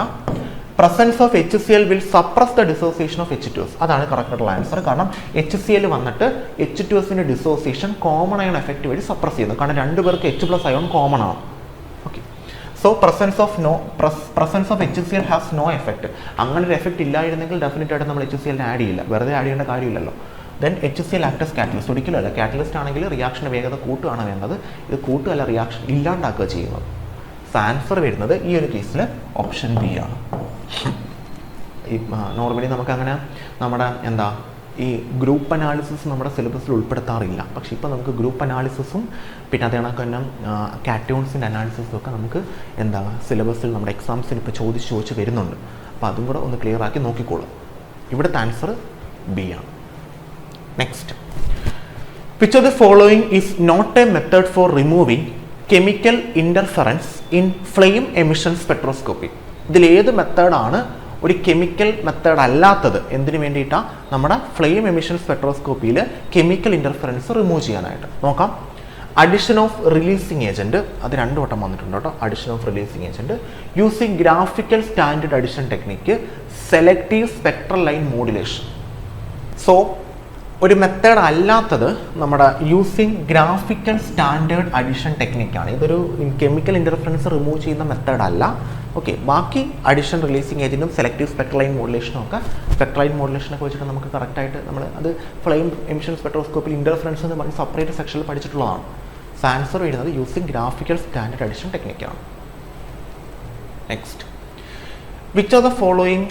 Presence of HCl will suppress the dissociation of H2S. അതാണ് കറക്റ്റ് ആയിട്ടുള്ള ആൻസർ. കാരണം HCl വന്നിട്ട് H2Sന്റെ ഡിസോസിയേഷൻ കോമൺ അയൺ എഫക്റ്റ് വഴി സപ്രസ് ചെയ്യുന്നു. കാരണം രണ്ടുപേർക്ക് H പ്ലസ് അയോൺ കോമൺ ആണ്. Okay, so presence of HCl has no effect. അങ്ങനെ ഒരു എഫക്റ്റ് ഇല്ലായിരുന്നെങ്കിൽ ഡെഫിനറ്റ് ആയിട്ട് നമ്മൾ HCl ആഡ് ചെയ്യില്ല, വെറുതെ ആഡ് ചെയ്യേണ്ട കാര്യമില്ലല്ലോ. Then HCl act as catalyst. ഒരിക്കലുമല്ല, കാറ്റലിസ്റ്റ് ആണെങ്കിൽ റിയാക്ഷൻ്റെ വേഗത കൂട്ടുകയാണ് വേണ്ടത്, ഇത് കൂട്ടുകയല്ല റിയാക്ഷൻ ഇല്ലാണ്ടാക്കുക ചെയ്യുന്നത്. ആൻസർ വരുന്നത് ഈ ഒരു കേസിൽ ഓപ്ഷൻ ബി ആണ്. നോർമലി നമുക്കങ്ങനെ നമ്മുടെ ഈ ഗ്രൂപ്പ് അനാലിസിസ് നമ്മുടെ സിലബസിൽ ഉൾപ്പെടുത്താറില്ല. പക്ഷേ ഇപ്പോൾ നമുക്ക് ഗ്രൂപ്പ് അനാലിസിസും പിന്നെ അതേ കണക്ക് തന്നെ കാറ്റയോൺസിൻ്റെ അനാലിസിസും ഒക്കെ നമുക്ക് സിലബസിൽ നമ്മുടെ എക്സാംസിന് ഇപ്പോൾ ചോദിച്ച് വരുന്നുണ്ട്. അപ്പോൾ അതും കൂടെ ഒന്ന് ക്ലിയർ ആക്കി നോക്കിക്കോളും. ഇവിടുത്തെ ആൻസർ ബി ആണ്. Next, which of the following is not a method for removing chemical interference in flame emission spectroscopy? ഇതിലേത് മെത്തേഡാണ് ഒരു കെമിക്കൽ മെത്തേഡ് അല്ലാത്തത്? എന്തിനു വേണ്ടിയിട്ടാണ്? നമ്മുടെ ഫ്ലെയിം എമിഷൻ സ്പെക്ട്രോസ്കോപ്പിയിൽ കെമിക്കൽ ഇൻ്റർഫറൻസ് റിമൂവ് ചെയ്യാനായിട്ട്. നോക്കാം. അഡിഷൻ ഓഫ് റിലീസിങ് ഏജൻറ്റ്, അത് രണ്ടു വട്ടം വന്നിട്ടുണ്ട് കേട്ടോ. Addition of releasing agent using graphical standard addition technique, selective spectral line modulation. So ഒരു മെത്തേഡ് അല്ലാത്തത് നമ്മുടെ യൂസിങ് ഗ്രാഫിക്കൽ സ്റ്റാൻഡേർഡ് അഡിഷൻ ടെക്നിക്കാണ്. ഇതൊരു കെമിക്കൽ ഇൻ്റർഫറൻസ് റിമൂവ് ചെയ്യുന്ന മെത്തേഡ് അല്ല. ഓക്കെ, ബാക്കി അഡിഷൻ റിലീസിങ് ഏജൻറ്റും സെലക്റ്റീവ് സ്പെക്ട്രൽ ലൈൻ മോഡുലേഷനും ഒക്കെ, സ്പെക്ട്രൽ ലൈൻ മോഡുലേഷനൊക്കെ വെച്ചിട്ട് നമുക്ക് കറക്റ്റായിട്ട് നമ്മൾ അത് ഫ്ലെയിം എമിഷൻ സ്പെക്ട്രോസ്കോപ്പിൽ ഇൻ്റർഫറൻസ് എന്ന് പറഞ്ഞ് സെപ്പറേറ്റ് സെക്ഷനിൽ പഠിച്ചിട്ടുള്ളതാണ്. സോ ആൻസർ വരുന്നത് യൂസിങ് ഗ്രാഫിക്കൽ സ്റ്റാൻഡേർഡ് അഡിഷൻ ടെക്നിക്കാണ്. Next, which of the following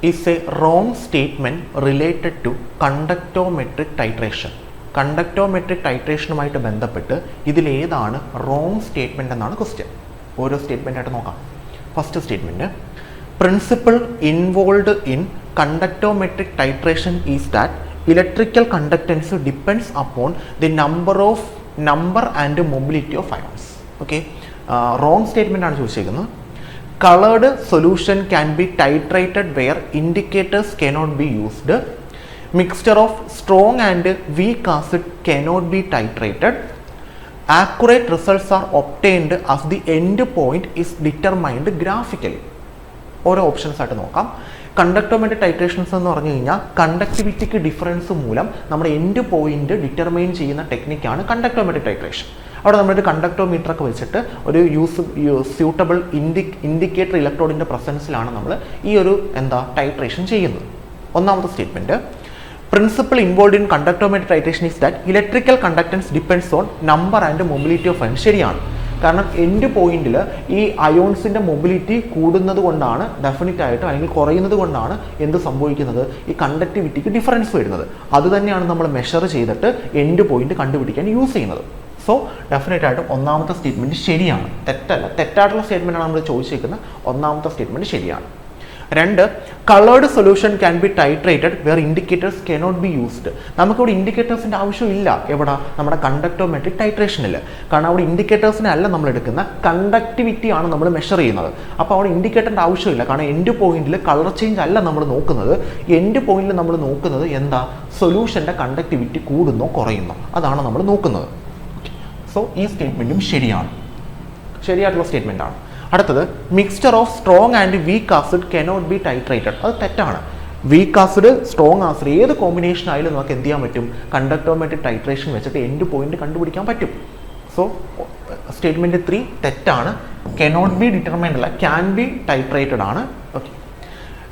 is a wrong statement related to conductometric titration. Conductometric ടൈട്രേഷനുമായിട്ട് ബന്ധപ്പെട്ട് ഇതിലേതാണ് റോങ് സ്റ്റേറ്റ്മെൻറ്റ് എന്നാണ് ക്വസ്റ്റ്യൻ. ഓരോ സ്റ്റേറ്റ്മെൻ്റ് ആയിട്ട് നോക്കാം. First statement, principle involve in conductometric titration is that electrical conductance depends upon the number and mobility of ions. Okay, wrong statement ആണ് ചോദിച്ചേക്കുന്നത്. Colored solution can be titrated where indicators cannot be used. Mixture of strong and weak acid cannot be titrated. Accurate results are obtained as the end point is determined graphically. ഓരോ options ആയിട്ട് നോക്കാം. കണ്ടക്ടോമെട്രിക് titrations എന്ന് പറഞ്ഞു കഴിഞ്ഞാൽ കണ്ടക്ടിവിറ്റിക്ക് difference മൂലം നമ്മുടെ end point determine ചെയ്യുന്ന ടെക്നിക്കാണ് കണ്ടക്ടോമെട്രിക് titration. അവിടെ നമ്മളൊരു കണ്ടക്ടോമീറ്റർ ഒക്കെ വെച്ചിട്ട് ഒരു സ്യൂട്ടബിൾ ഇൻഡിക്കേറ്റർ ഇലക്ട്രോഡിൻ്റെ പ്രസൻസിലാണ് നമ്മൾ ഈ ഒരു ടൈട്രേഷൻ ചെയ്യുന്നത്. ഒന്നാമത്തെ statement, principle involve in conductometric titration is that electrical conductance depends on number and mobility of ions. ശരിയാണ്, കാരണം എൻഡ് പോയിന്റിൽ ഈ അയോൺസിൻ്റെ മൊബിലിറ്റി കൂടുന്നത് കൊണ്ടാണ് ഡെഫിനറ്റ് ആയിട്ട്, അല്ലെങ്കിൽ കുറയുന്നത് കൊണ്ടാണ് എന്ത് സംഭവിക്കുന്നത്, ഈ കണ്ടക്ടിവിറ്റിക്ക് ഡിഫറൻസ് വരുന്നത്. അതുതന്നെയാണ് നമ്മൾ മെഷർ ചെയ്തിട്ട് എൻഡ് പോയിന്റ് കണ്ടുപിടിക്കാൻ യൂസ് ചെയ്യുന്നത്. സോ ഡെഫിനറ്റ് ആയിട്ടും ഒന്നാമത്തെ സ്റ്റേറ്റ്മെൻറ്റ് ശരിയാണ്, തെറ്റല്ല. തെറ്റായിട്ടുള്ള സ്റ്റേറ്റ്മെൻറ്റാണ് നമ്മൾ ചോദിച്ചിരിക്കുന്നത്. ഒന്നാമത്തെ സ്റ്റേറ്റ്മെൻറ്റ് ശരിയാണ്. രണ്ട്, coloured solution can be titrated where indicators cannot be used. നമുക്കിവിടെ ഇൻഡിക്കേറ്റേഴ്സിൻ്റെ ആവശ്യമില്ല. എവിടെ? നമ്മുടെ കണ്ടക്ടോമെട്രിക് ടൈട്രേഷനിൽ. കാരണം അവിടെ ഇൻഡിക്കേറ്റേഴ്സിനെ അല്ല നമ്മൾ എടുക്കുന്ന, കണ്ടക്ടിവിറ്റിയാണ് നമ്മൾ മെഷർ ചെയ്യുന്നത്. അപ്പോൾ അവിടെ ഇൻഡിക്കേറ്ററിൻ്റെ ആവശ്യമില്ല. കാരണം എൻഡ് പോയിന്റിൽ കളർ ചേഞ്ച് അല്ല നമ്മൾ നോക്കുന്നത്. എൻഡ് പോയിന്റിൽ നമ്മൾ നോക്കുന്നത് സൊല്യൂഷൻ്റെ കണ്ടക്ടിവിറ്റി കൂടുന്നോ കുറയുന്നോ, അതാണ് നമ്മൾ നോക്കുന്നത്. സോ ഈ സ്റ്റേറ്റ്മെൻറ്റും ശരിയാണ്, ശരിയായിട്ടുള്ള സ്റ്റേറ്റ്മെൻറ്റാണ്. അടുത്തത് mixture of strong and weak acid cannot be titrated. അത് തെറ്റാണ്. വീക്ക് ആസിഡ് സ്ട്രോങ് ആസിഡ് ഏത് കോമ്പിനേഷൻ ആയാലും നമുക്ക് എന്ത് ചെയ്യാൻ പറ്റും? കണ്ടക്ടോമെട്രിക് ടൈട്രേഷൻ വെച്ചിട്ട് എൻഡ് പോയിന്റ് കണ്ടുപിടിക്കാൻ പറ്റും. സോ സ്റ്റേറ്റ്മെന്റ് 3 തെറ്റാണ്. കനോട്ട് ബി ഡിറ്റർമൈൻഡ് അല്ല, ക്യാൻ ബി ടൈട്രേറ്റഡ് ആണ്. Okay.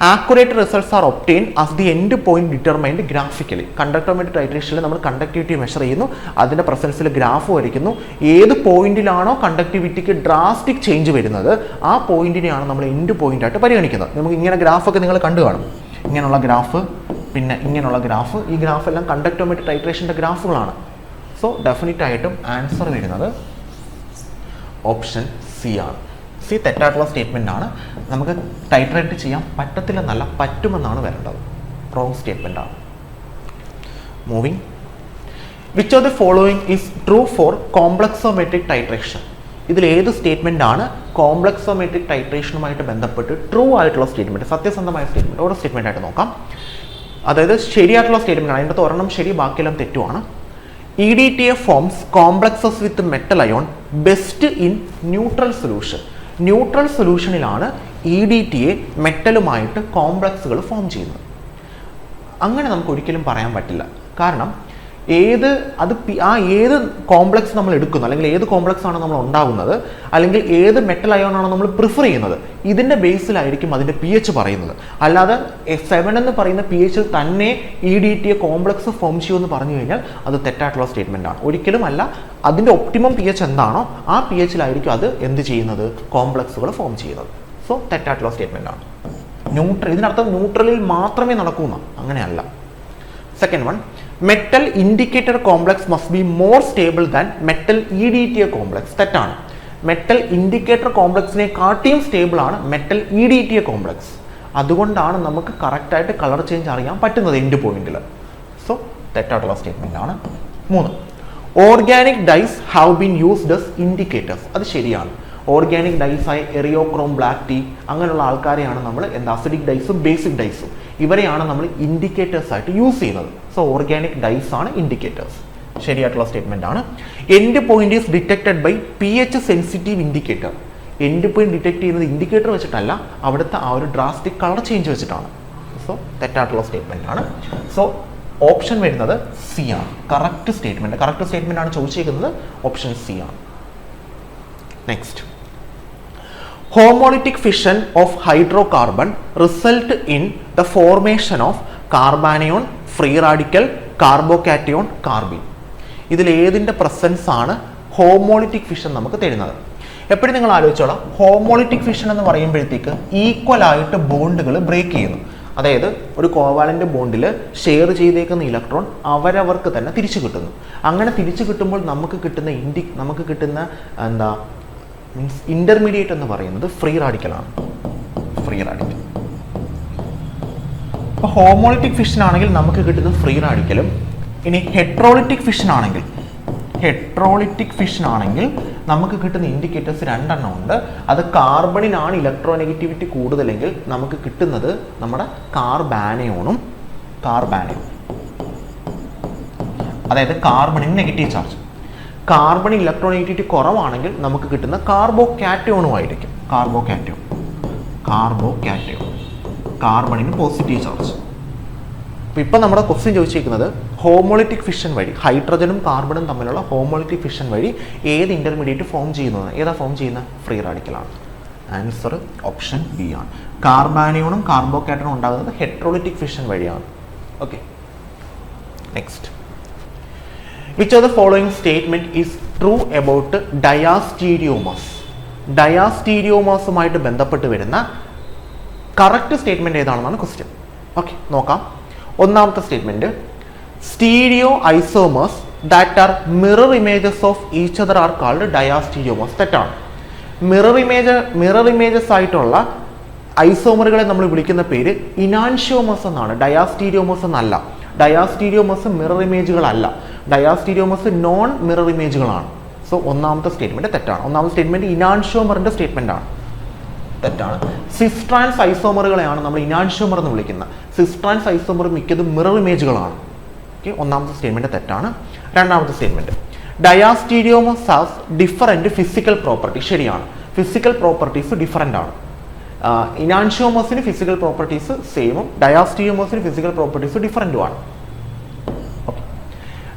Accurate results are obtain as the end point determined graphically. Conductometric ടൈട്രേഷനിൽ നമ്മൾ കണ്ടക്ടിവിറ്റി മെഷർ ചെയ്യുന്നു, അതിൻ്റെ പ്രസൻസിൽ ഗ്രാഫ് വരയ്ക്കുന്നു. ഏത് പോയിന്റിലാണോ കണ്ടക്ടിവിറ്റിക്ക് ഡ്രാസ്റ്റിക് ചേഞ്ച് വരുന്നത് ആ പോയിന്റിനെയാണ് നമ്മൾ എൻഡ് പോയിന്റ് ആയിട്ട് പരിഗണിക്കുന്നത്. നമുക്ക് ഇങ്ങനെ ഗ്രാഫൊക്കെ നിങ്ങൾ കണ്ടു കാണും. ഇങ്ങനെയുള്ള ഗ്രാഫ്, പിന്നെ ഇങ്ങനെയുള്ള ഗ്രാഫ്. ഈ ഗ്രാഫ് എല്ലാം കണ്ടക്ടോമെട്രിക് ടൈട്രേഷൻ്റെ ഗ്രാഫുകളാണ്. സോ ഡെഫിനറ്റ് ആയിട്ടും ആൻസർ വരുന്നത് ഓപ്ഷൻ സി ആണ്. സി തെറ്റായിട്ടുള്ള സ്റ്റേറ്റ്മെൻ്റ് ആണ്. നമുക്ക് ടൈട്രേറ്റ് ചെയ്യാൻ പറ്റത്തില്ലെന്നല്ല, പറ്റുമെന്നാണ് വരേണ്ടത്. റോങ് സ്റ്റേറ്റ്മെൻ്റ് ആണ്. Moving. Which of the following is true for complexometric titration? ഇതിൽ ഏത് സ്റ്റേറ്റ്മെൻ്റ് ആണ് കോംപ്ലക്സോമെട്രിക് ടൈട്രേഷനുമായിട്ട് ബന്ധപ്പെട്ട് ട്രൂ ആയിട്ടുള്ള സ്റ്റേറ്റ്മെൻറ്റ്, സത്യസന്ധമായ സ്റ്റേറ്റ്മെൻറ്റ്? ഓരോ സ്റ്റേറ്റ്മെൻ്റ് ആയിട്ട് നോക്കാം. അതായത് ശരിയായിട്ടുള്ള സ്റ്റേറ്റ്മെൻ്റ് ആണ്. അതിൻ്റെ ഒരെണ്ണം ശരി, ബാക്കിയെല്ലാം തെറ്റുമാണ്. EDTA forms complexes with metal ion best in neutral solution. Neutral സൊല്യൂഷനിലാണ് EDTA മെറ്റലുമായിട്ട് കോംപ്ലക്സുകൾ ഫോം ചെയ്യുന്നത്. അങ്ങനെ നമുക്ക് ഒരിക്കലും പറയാൻ പറ്റില്ല. കാരണം ഏത് കോംപ്ലക്സ് നമ്മൾ എടുക്കുന്നു, അല്ലെങ്കിൽ ഏത് കോംപ്ലക്സ് ആണ് നമ്മൾ ഉണ്ടാകുന്നത്, അല്ലെങ്കിൽ ഏത് മെറ്റൽ അയോണാണ് നമ്മൾ പ്രിഫർ ചെയ്യുന്നത്, ഇതിൻ്റെ ബേസിലായിരിക്കും അതിൻ്റെ pH പറയുന്നത്. അല്ലാതെ 7 എന്ന് പറയുന്ന pH തന്നെ EDTA കോംപ്ലക്സ് ഫോം ചെയ്യുമെന്ന് പറഞ്ഞു കഴിഞ്ഞാൽ അത് തെറ്റായിട്ടുള്ള സ്റ്റേറ്റ്മെൻ്റ് ആണ്. ഒരിക്കലും അല്ല. അതിൻ്റെ ഒപ്റ്റിമം pH എന്താണോ ആ pHലായിരിക്കും അത് എന്ത് ചെയ്യുന്നത്? കോംപ്ലക്സുകൾ ഫോം ചെയ്യുന്നത്. സോ തെറ്റായിട്ടുള്ള സ്റ്റേറ്റ്മെൻ്റ് ആണ്. ഇതിനർത്ഥം ന്യൂട്രലിൽ മാത്രമേ നടക്കൂന്ന, അങ്ങനെയല്ല. Second one, metal indicator complex must be more stable than metal EDTA complex. തെറ്റാണ്. മെറ്റൽ ഇൻഡിക്കേറ്റർ കോംപ്ലക്സിനെ കാട്ടിയും സ്റ്റേബിൾ ആണ് മെറ്റൽ EDTA കോംപ്ലക്സ്. അതുകൊണ്ടാണ് നമുക്ക് കറക്റ്റായിട്ട് കളർ ചേഞ്ച് അറിയാൻ പറ്റുന്നത് എൻഡ് പോയിന്റിൽ. സോ തെറ്റായിട്ടുള്ള സ്റ്റേറ്റ്മെൻ്റ് ആണ്. 3, organic dyes have been used as indicators. അത് ശരിയാണ്. ഓർഗാനിക് ഡൈസായ എറിയോക്രോം, ബ്ലാക്ക് ടീ അങ്ങനെയുള്ള ആൾക്കാരെയാണ് നമ്മൾ അസിഡിക് ഡൈസും ബേസിക് ഡൈസും ഇവരെയാണ് നമ്മൾ ഇൻഡിക്കേറ്റേഴ്സ് ആയിട്ട് യൂസ് ചെയ്യുന്നത്. സോ ഓർഗാനിക് ഡൈസ് ആണ് ഇൻഡിക്കേറ്റേഴ്സ്. ശരിയായിട്ടുള്ള സ്റ്റേറ്റ്മെൻ്റ് ആണ്. End point is detected by pH sensitive indicator. End point detect ചെയ്യുന്നത് ഇൻഡിക്കേറ്റർ വെച്ചിട്ടല്ല, അവിടുത്തെ ആ ഒരു ഡ്രാസ്റ്റിക് കളർ ചേഞ്ച് വെച്ചിട്ടാണ്. സോ തെറ്റായിട്ടുള്ള സ്റ്റേറ്റ്മെൻ്റ് ആണ്. സോ ഓപ്ഷൻ വരുന്നത് സി ആണ്. കറക്റ്റ് സ്റ്റേറ്റ്മെൻ്റ് ആണ് ചോദിച്ചിരിക്കുന്നത്. ഓപ്ഷൻ സി ആണ്. Next, homolytic fission of hydrocarbon result in the formation of carbanion, free radical, carbocation, carbene. ഇതിൽ ഏതിൻ്റെ പ്രസൻസ് ആണ് ഹോമോളിറ്റിക് ഫിഷൻ നമുക്ക് തരുന്നത്? എപ്പോഴും നിങ്ങൾ ആലോചിച്ചോളാം, ഹോമോളിറ്റിക് ഫിഷൻ എന്ന് പറയുമ്പോഴത്തേക്ക് ഈക്വൽ ആയിട്ട് ബോണ്ടുകൾ ബ്രേക്ക് ചെയ്യുന്നു. അതായത് ഒരു കോവാലന്റ് ബോണ്ടിൽ ഷെയർ ചെയ്തേക്കുന്ന ഇലക്ട്രോൺ അവരവർക്ക് തന്നെ തിരിച്ചു കിട്ടുന്നു. അങ്ങനെ തിരിച്ചു കിട്ടുമ്പോൾ നമുക്ക് കിട്ടുന്ന എന്താ മീൻസ് ഇന്റർമീഡിയറ്റ് എന്ന് പറയുന്നത് ഫ്രീ റാഡിക്കലാണ്. അപ്പോൾ ഹോമോളിറ്റിക് ഫിഷൻ ആണെങ്കിൽ നമുക്ക് കിട്ടുന്ന ഫ്രീ റാഡിക്കലും, ഇനി ഹെട്രോളിറ്റിക് ഫിഷൻ ആണെങ്കിൽ നമുക്ക് കിട്ടുന്ന ഇൻഡിക്കേറ്റേഴ്സ് 2 എണ്ണം ഉണ്ട്. അത് കാർബണിനാണ് ഇലക്ട്രോനെഗറ്റിവിറ്റി കൂടുതലെങ്കിൽ നമുക്ക് കിട്ടുന്നത് നമ്മുടെ കാർബാനയോണും, അതായത് കാർബണിന് നെഗറ്റീവ് ചാർജ്. കാർബണിൻ ഇലക്ട്രോനെഗറ്റിവിറ്റി കുറവാണെങ്കിൽ നമുക്ക് കിട്ടുന്ന കാർബോകാറ്റയോണും ആയിരിക്കും. കാർബണിന് പോസിറ്റീവ് ചാർജ്. അപ്പോൾ ഇപ്പം നമ്മുടെ ക്വസ്റ്റ്യൻ ചോദിച്ചിരിക്കുന്നത് ഹോമോളിറ്റിക് ഫിഷൻ വഴി ഹൈഡ്രജനും കാർബണും തമ്മിലുള്ള ഹോമോളിറ്റിക് ഫിഷൻ വഴി ഏത് ഇന്റർമീഡിയറ്റ് ഫോം ചെയ്യുന്നത്? ഏതാ ഫോം ചെയ്യുന്ന? ഫ്രീ റാഡിക്കലാണ്. ആൻസർ ഓപ്ഷൻ ബി ആണ്. കാർബാനിയോണും കാർബോകാറ്റയോണും ഉണ്ടാകുന്നത് ഹെട്രോളിറ്റിക് ഫിഷൻ വഴിയാണ്. Okay. Next, which of the following statement is true about diastereomers? ഡയാസ്റ്റീരിയോമേഴ്സുമായിട്ട് ബന്ധപ്പെട്ട് വരുന്ന കറക്റ്റ് സ്റ്റേറ്റ്മെന്റ് ഏതാണെന്നാണ് ക്വസ്റ്റ്യൻ. ഓക്കെ, നോക്കാം. ഒന്നാമത്തെ statement, stereo isomers that are mirror images of each other are called diastereomers. തെറ്റാണ്. മിറർ ഇമേജസ് ആയിട്ടുള്ള ഐസോമറുകളെ നമ്മൾ വിളിക്കുന്ന പേര് ഇനാൻഷ്യോമേഴ്സ് എന്നാണ്, ഡയാസ്റ്റീരിയോമേഴ്സ് എന്നല്ല. ഡയാസ്റ്റീരിയോമേഴ്സ് മിറർ ഇമേജുകളല്ല. ഡയാസ്റ്റീരിയോമേഴ്സ് നോൺ മിറർ ഇമേജുകളാണ്. സോ ഒന്നാമത്തെ സ്റ്റേറ്റ്മെന്റ് തെറ്റാണ്. ഒന്നാമത്തെ സ്റ്റേറ്റ്മെന്റ് ഇനാൻഷ്യോമറിന്റെ സ്റ്റേറ്റ്മെന്റ് ആണ്, തെറ്റാണ്. സിസ്ട്രാൻസ് ഐസോമറുകളെയാണ് നമ്മൾ ഇനാൻഷ്യോമർ എന്ന് വിളിക്കുന്നത്. സിസ്ട്രാൻസ് ഐസോമർ മിക്കതും മിറർ ഇമേജുകളാണ്. ഓക്കെ, ഒന്നാമത്തെ സ്റ്റേറ്റ്മെന്റ് തെറ്റാണ്. രണ്ടാമത്തെ statement, diastereomers has different physical property. ശരിയാണ്. ഫിസിക്കൽ പ്രോപ്പർട്ടീസ് ഡിഫറൻ്റ് ആണ്. ഇനാൻഷിയോമേഴ്സിന് ഫിസിക്കൽ പ്രോപ്പർട്ടീസ് സെയിമും ഡയാസ്റ്റീരിയോമേഴ്സിന് ഫിസിക്കൽ പ്രോപ്പർട്ടീസ് ഡിഫറൻറ്റുമാണ്.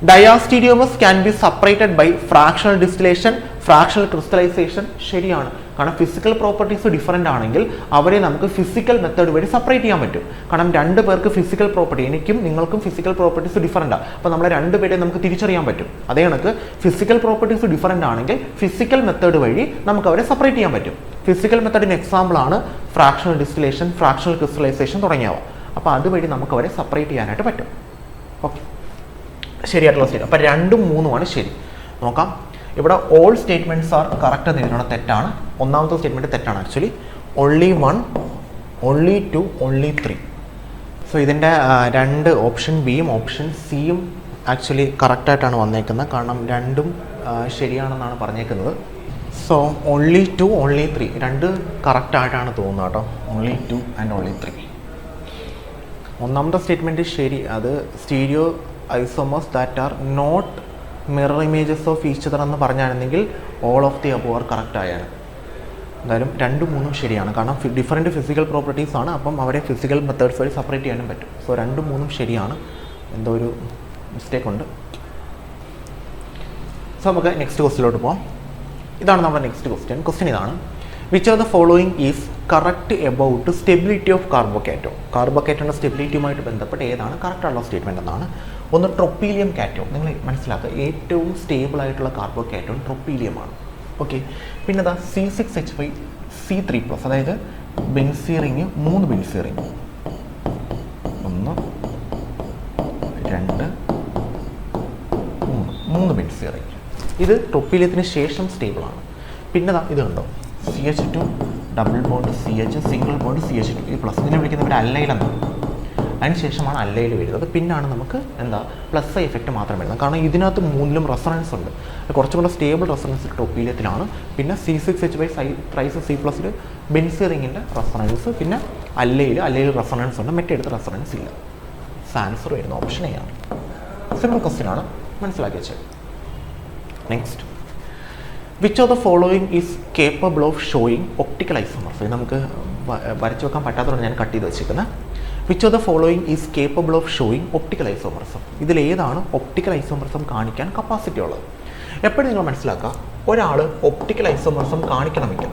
Diastereomers can be separated by fractional distillation, fractional crystallization. ശരിയാണ്, കാരണം ഫിസിക്കൽ പ്രോപ്പർട്ടീസ് ഡിഫറൻ്റ് ആണെങ്കിൽ അവരെ നമുക്ക് ഫിസിക്കൽ മെത്തേഡ് വഴി സെപ്പറേറ്റ് ചെയ്യാൻ പറ്റും. കാരണം രണ്ട് പേർക്ക് ഫിസിക്കൽ പ്രോപ്പർട്ടി, എനിക്കും നിങ്ങൾക്കും ഫിസിക്കൽ പ്രോപ്പർട്ടീസ് ഡിഫറൻ്റാണ്. അപ്പോൾ നമ്മളെ രണ്ടുപേരെ നമുക്ക് തിരിച്ചറിയാൻ പറ്റും. അതേ കണക്ക് ഫിസിക്കൽ പ്രോപ്പർട്ടീസ് ഡിഫറൻ്റ് ആണെങ്കിൽ ഫിസിക്കൽ മെത്തേഡ് വഴി നമുക്ക് അവരെ സെപ്പറേറ്റ് ചെയ്യാൻ പറ്റും. ഫിസിക്കൽ മെത്തേഡിന് എക്സാമ്പിളാണ് ഫ്രാക്ഷണൽ ഡിസ്റ്റിലേഷൻ, ഫ്രാക്ഷണൽ ക്രിസ്റ്റലൈസേഷൻ തുടങ്ങിയവ. അപ്പോൾ അതുവഴി നമുക്ക് അവരെ സെപ്പറേറ്റ് ചെയ്യാനായിട്ട് പറ്റും. ഓക്കെ, ശരിയായിട്ടുള്ള സ്റ്റേറ്റ്. അപ്പോൾ 2ഉം 3ഉമാണ് ശരി. നോക്കാം, ഇവിടെ ഓൾ സ്റ്റേറ്റ്മെൻറ്റ്സ് ആർ കറക്റ്റ് എന്ന് എഴുതണം, തെറ്റാണ്. ഒന്നാമത്തെ സ്റ്റേറ്റ്മെൻറ്റ് തെറ്റാണ് actually. only 1, only 2, only 3. So ഇതിൻ്റെ 2 ഓപ്ഷൻ ബിയും ഓപ്ഷൻ സിയും ആക്ച്വലി കറക്റ്റായിട്ടാണ് വന്നേക്കുന്നത്. കാരണം 2ഉം ശരിയാണെന്നാണ് പറഞ്ഞേക്കുന്നത്. സോ only 2, only 3 2 കറക്റ്റായിട്ടാണ് തോന്നുന്നത് കേട്ടോ. only 2 and only 3. ഒന്നാമത്തെ സ്റ്റേറ്റ്മെൻറ്റ് ശരി. അത് stereo isomers that are not mirror images of each other എന്ന് പറഞ്ഞായിരുന്നെങ്കിൽ all of the above are correct ആയാണ്. എന്തായാലും 2ഉം 3ഉം ശരിയാണ്. കാരണം ഡിഫറൻറ്റ് ഫിസിക്കൽ പ്രോപ്പർട്ടീസ് ആണ്. അപ്പം അവരെ ഫിസിക്കൽ മെത്തേഡ്സ് വഴി സെപ്പറേറ്റ് ചെയ്യാനും പറ്റും. സോ 2ഉം 3ഉം ശരിയാണ്. എന്തോ ഒരു മിസ്റ്റേക്ക് ഉണ്ട്. സോ നമുക്ക് നെക്സ്റ്റ് ക്വസ്റ്റിലോട്ട് പോകാം. ഇതാണ് നമ്മുടെ നെക്സ്റ്റ് ക്വസ്റ്റ്യൻ. ക്വസ്റ്റ്യൻ ഇതാണ്: which of the following is correct about stability of carbocation? കാർബോകാറ്റോണിൻ്റെ സ്റ്റെബിലിറ്റിയുമായിട്ട് ബന്ധപ്പെട്ട് ഏതാണ് കറക്റ്റായിട്ടുള്ള സ്റ്റേറ്റ്മെൻറ്റ് എന്നാണ്. ഒന്ന് ട്രൊപ്പീലിയം കാറ്റോൺ. നിങ്ങൾ മനസ്സിലാക്കുക, ഏറ്റവും സ്റ്റേബിൾ ആയിട്ടുള്ള കാർബോകാറ്റോൺ ട്രൊപ്പീലിയമാണ്. ഓക്കെ, പിന്നെ അതാ C6H5C3+, അതായത് ബെൻസീറിങ് 3 ബെൻസീറിങ് 1 2 3 ബെൻസീറിങ്. ഇത് ട്രൊപ്പീലിയത്തിന് ശേഷം സ്റ്റേബിളാണ്. പിന്നെ ഇത് കണ്ടോ, CH2 double bond CH, single bond CH2 ഇതിനെ വിളിക്കുന്നവർ അല്ലൈൽ എന്നാണ്. അതിനുശേഷമാണ് അല്ലൈൽ വരുന്നത്. പിന്നാണ് നമുക്ക് പ്ലസ് ഐ എഫക്റ്റ് മാത്രം വരുന്നത്. കാരണം ഇതിനകത്ത് 3ലും റെസൊണൻസ് ഉണ്ട്. കുറച്ചും കൂടെ സ്റ്റേബിൾ റെസൊണൻസ് ട്രൊപ്പീലിയത്തിലാണ്. പിന്നെ C6H5C+ൽ ബെൻസീറിങ്ങിൻ്റെ റെസൊണൻസ്, പിന്നെ അല്ലൈൽ റെസൊണൻസ് ഉണ്ട്, മറ്റേടുത്ത് റെസൊണൻസ് ഇല്ല. ആൻസർ വരുന്ന ഓപ്ഷൻ എ ആണ്. സിമ്പിൾ ക്വസ്റ്റ്യൻ ആണ്, മനസ്സിലാക്കി വെച്ചത്. Next, which of the following is capable of showing optical isomers? ഇത് നമുക്ക് വരച്ചു വെക്കാൻ പറ്റാത്തതുകൊണ്ട് ഞാൻ കട്ട് ചെയ്ത് വെച്ചിരിക്കുന്നത്. Which of the following is capable of showing optical isomerism? ഇതിലേതാണ് ഒപ്റ്റിക്കൽ ഐസോമർസം കാണിക്കാൻ കപ്പാസിറ്റി ഉള്ളത്? എപ്പോഴും നിങ്ങൾ മനസ്സിലാക്കുക, ഒരാൾ ഒപ്റ്റിക്കൽ ഐസോമർസം കാണിക്കണമെങ്കിൽ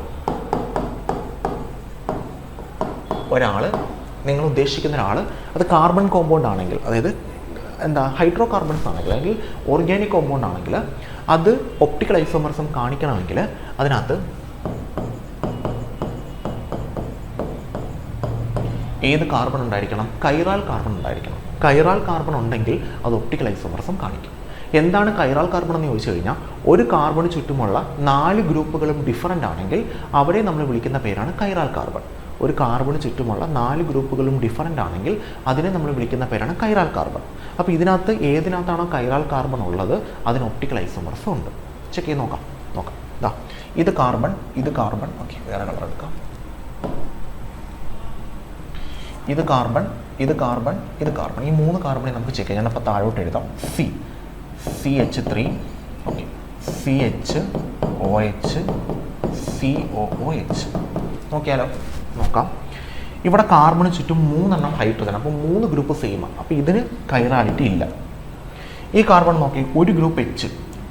നിങ്ങൾ ഉദ്ദേശിക്കുന്ന ഒരാൾ അത് കാർബൺ കോമ്പൗണ്ട് ആണെങ്കിൽ, അതായത് ഹൈഡ്രോ കാർബൺസ് ആണെങ്കിൽ, അല്ലെങ്കിൽ ഓർഗാനിക് കോമ്പൗണ്ട് ആണെങ്കിൽ, അത് ഒപ്റ്റിക്കൽ ഐസോമർസം കാണിക്കണമെങ്കിൽ അതിനകത്ത് ഏത് കാർബൺ ഉണ്ടായിരിക്കണം? കൈറാൽ കാർബൺ ഉണ്ടായിരിക്കണം. കൈറാൽ കാർബൺ ഉണ്ടെങ്കിൽ അത് ഒപ്റ്റിക്കൽ ഐസോമർസം കാണിക്കും. എന്താണ് കൈറാൽ കാർബൺ എന്ന് ചോദിച്ചു കഴിഞ്ഞാൽ, ഒരു കാർബൺ ചുറ്റുമുള്ള 4 ഗ്രൂപ്പുകളും ഡിഫറൻ്റ് ആണെങ്കിൽ അവരെ നമ്മൾ വിളിക്കുന്ന പേരാണ് കൈറാൽ കാർബൺ. ഒരു കാർബൺ ചുറ്റുമുള്ള 4 ഗ്രൂപ്പുകളും ഡിഫറൻ്റ് ആണെങ്കിൽ അതിനെ നമ്മൾ വിളിക്കുന്ന പേരാണ് കൈറാൽ കാർബൺ. അപ്പോൾ ഇതിനകത്ത് ഏതിനകത്താണോ കൈറാൽ കാർബൺ ഉള്ളത് അതിന് ഒപ്റ്റിക്കൽ ഐസോമർസം ഉണ്ട്. ചെക്ക് ചെയ്ത് നോക്കാം. ഇത് കാർബൺ, ഇത് കാർബൺ. ഓക്കെ, വേറെ കളർ എടുക്കാം. ഇത് കാർബൺ, ഇത് കാർബൺ, ഇത് കാർബൺ. ഈ 3 കാർബണെ നമുക്ക് ചെക്ക് ചെയ്യാം. ഞാനപ്പോൾ താഴോട്ട് എഴുതാം. CH3, okay, CHOH, COOH. നോക്കിയാലോ, നോക്കാം. ഇവിടെ കാർബണിന് ചുറ്റും 3 ഹൈഡ്രജൻ, അപ്പോൾ 3 ഗ്രൂപ്പ് സെയിമാണ്. അപ്പോൾ ഇതിന് കൈറാലിറ്റി ഇല്ല. ഈ കാർബൺ നോക്കി, ഒരു ഗ്രൂപ്പ് H,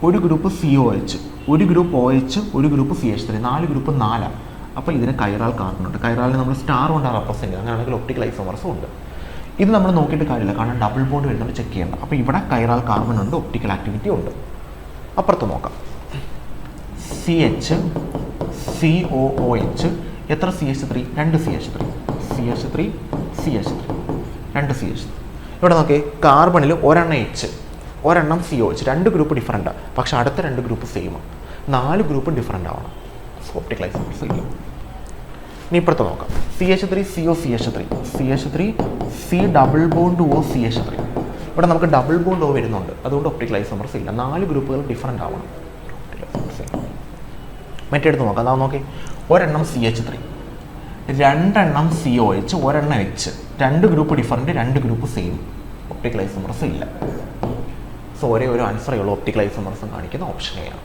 ഒരു ഗ്രൂപ്പ് COH, ഒരു ഗ്രൂപ്പ് OH, ഒരു ഗ്രൂപ്പ് CH3, 4 ഗ്രൂപ്പ് 4. അപ്പോൾ ഇതിന് കൈറാൽ കാർബൺ ഉണ്ട്. കൈറാലിന് നമ്മൾ സ്റ്റാർ കൊണ്ടാണ് റെപ്രസെൻറ്റ് ചെയ്യുന്നത്. അങ്ങനെയാണെങ്കിൽ ഒപ്റ്റിക്കൽ ഐസോമർസും ഉണ്ട്. ഇത് നമ്മൾ നോക്കിയിട്ട് കാര്യമില്ല, കാരണം ഡബിൾ ബോണ്ട് വരുന്നുണ്ട്, ചെക്ക് ചെയ്യേണ്ട. അപ്പോൾ ഇവിടെ കൈറാൽ കാർബൺ ഉണ്ട്, ഒപ്റ്റിക്കൽ ആക്ടിവിറ്റി ഉണ്ട്. അപ്പുറത്ത് നോക്കാം. CH, COOH, എത്ര CH3? 2 CH3, 2 CH3. ഇവിടെ നോക്കി, കാർബണിൽ ഒരെണ്ണം H, ഒരെണ്ണം COH, 2 ഗ്രൂപ്പ് ഡിഫറൻറ്റാണ്. പക്ഷേ അടുത്ത 2 ഗ്രൂപ്പ് സെയിമാണ്. 4 ഗ്രൂപ്പ് ഡിഫറൻ്റ് ആവണം. ഒപ്റ്റിക്കൽ ഐസോമർസ് ഇല്ല. ഇനി ഇപ്പുറത്ത് നോക്കാം. CH3 CH3 C double bond O CH3. ഇവിടെ നമുക്ക് ഡബിൾ ബോണ്ട് O വരുന്നുണ്ട്, അതുകൊണ്ട് ഒപ്റ്റിക്കൽ ഐസോമർസ് ഇല്ല. 4 ഗ്രൂപ്പുകൾ ഡിഫറൻ്റ് ആവണം. മറ്റെടുത്ത് നോക്കാം. അതാ നോക്കി, ഒരെണ്ണം CH3, 2 COH, ഒരെണ്ണം H, 2 group different, 2 group same. Optical isomers ഇല്ല. സോ ഒരേ ഒരു ആൻസറേ ഉള്ളൂ, ഒപ്റ്റിക്കൽ ഐസോമർസം കാണിക്കുന്ന ഓപ്ഷൻ എ ആണ്.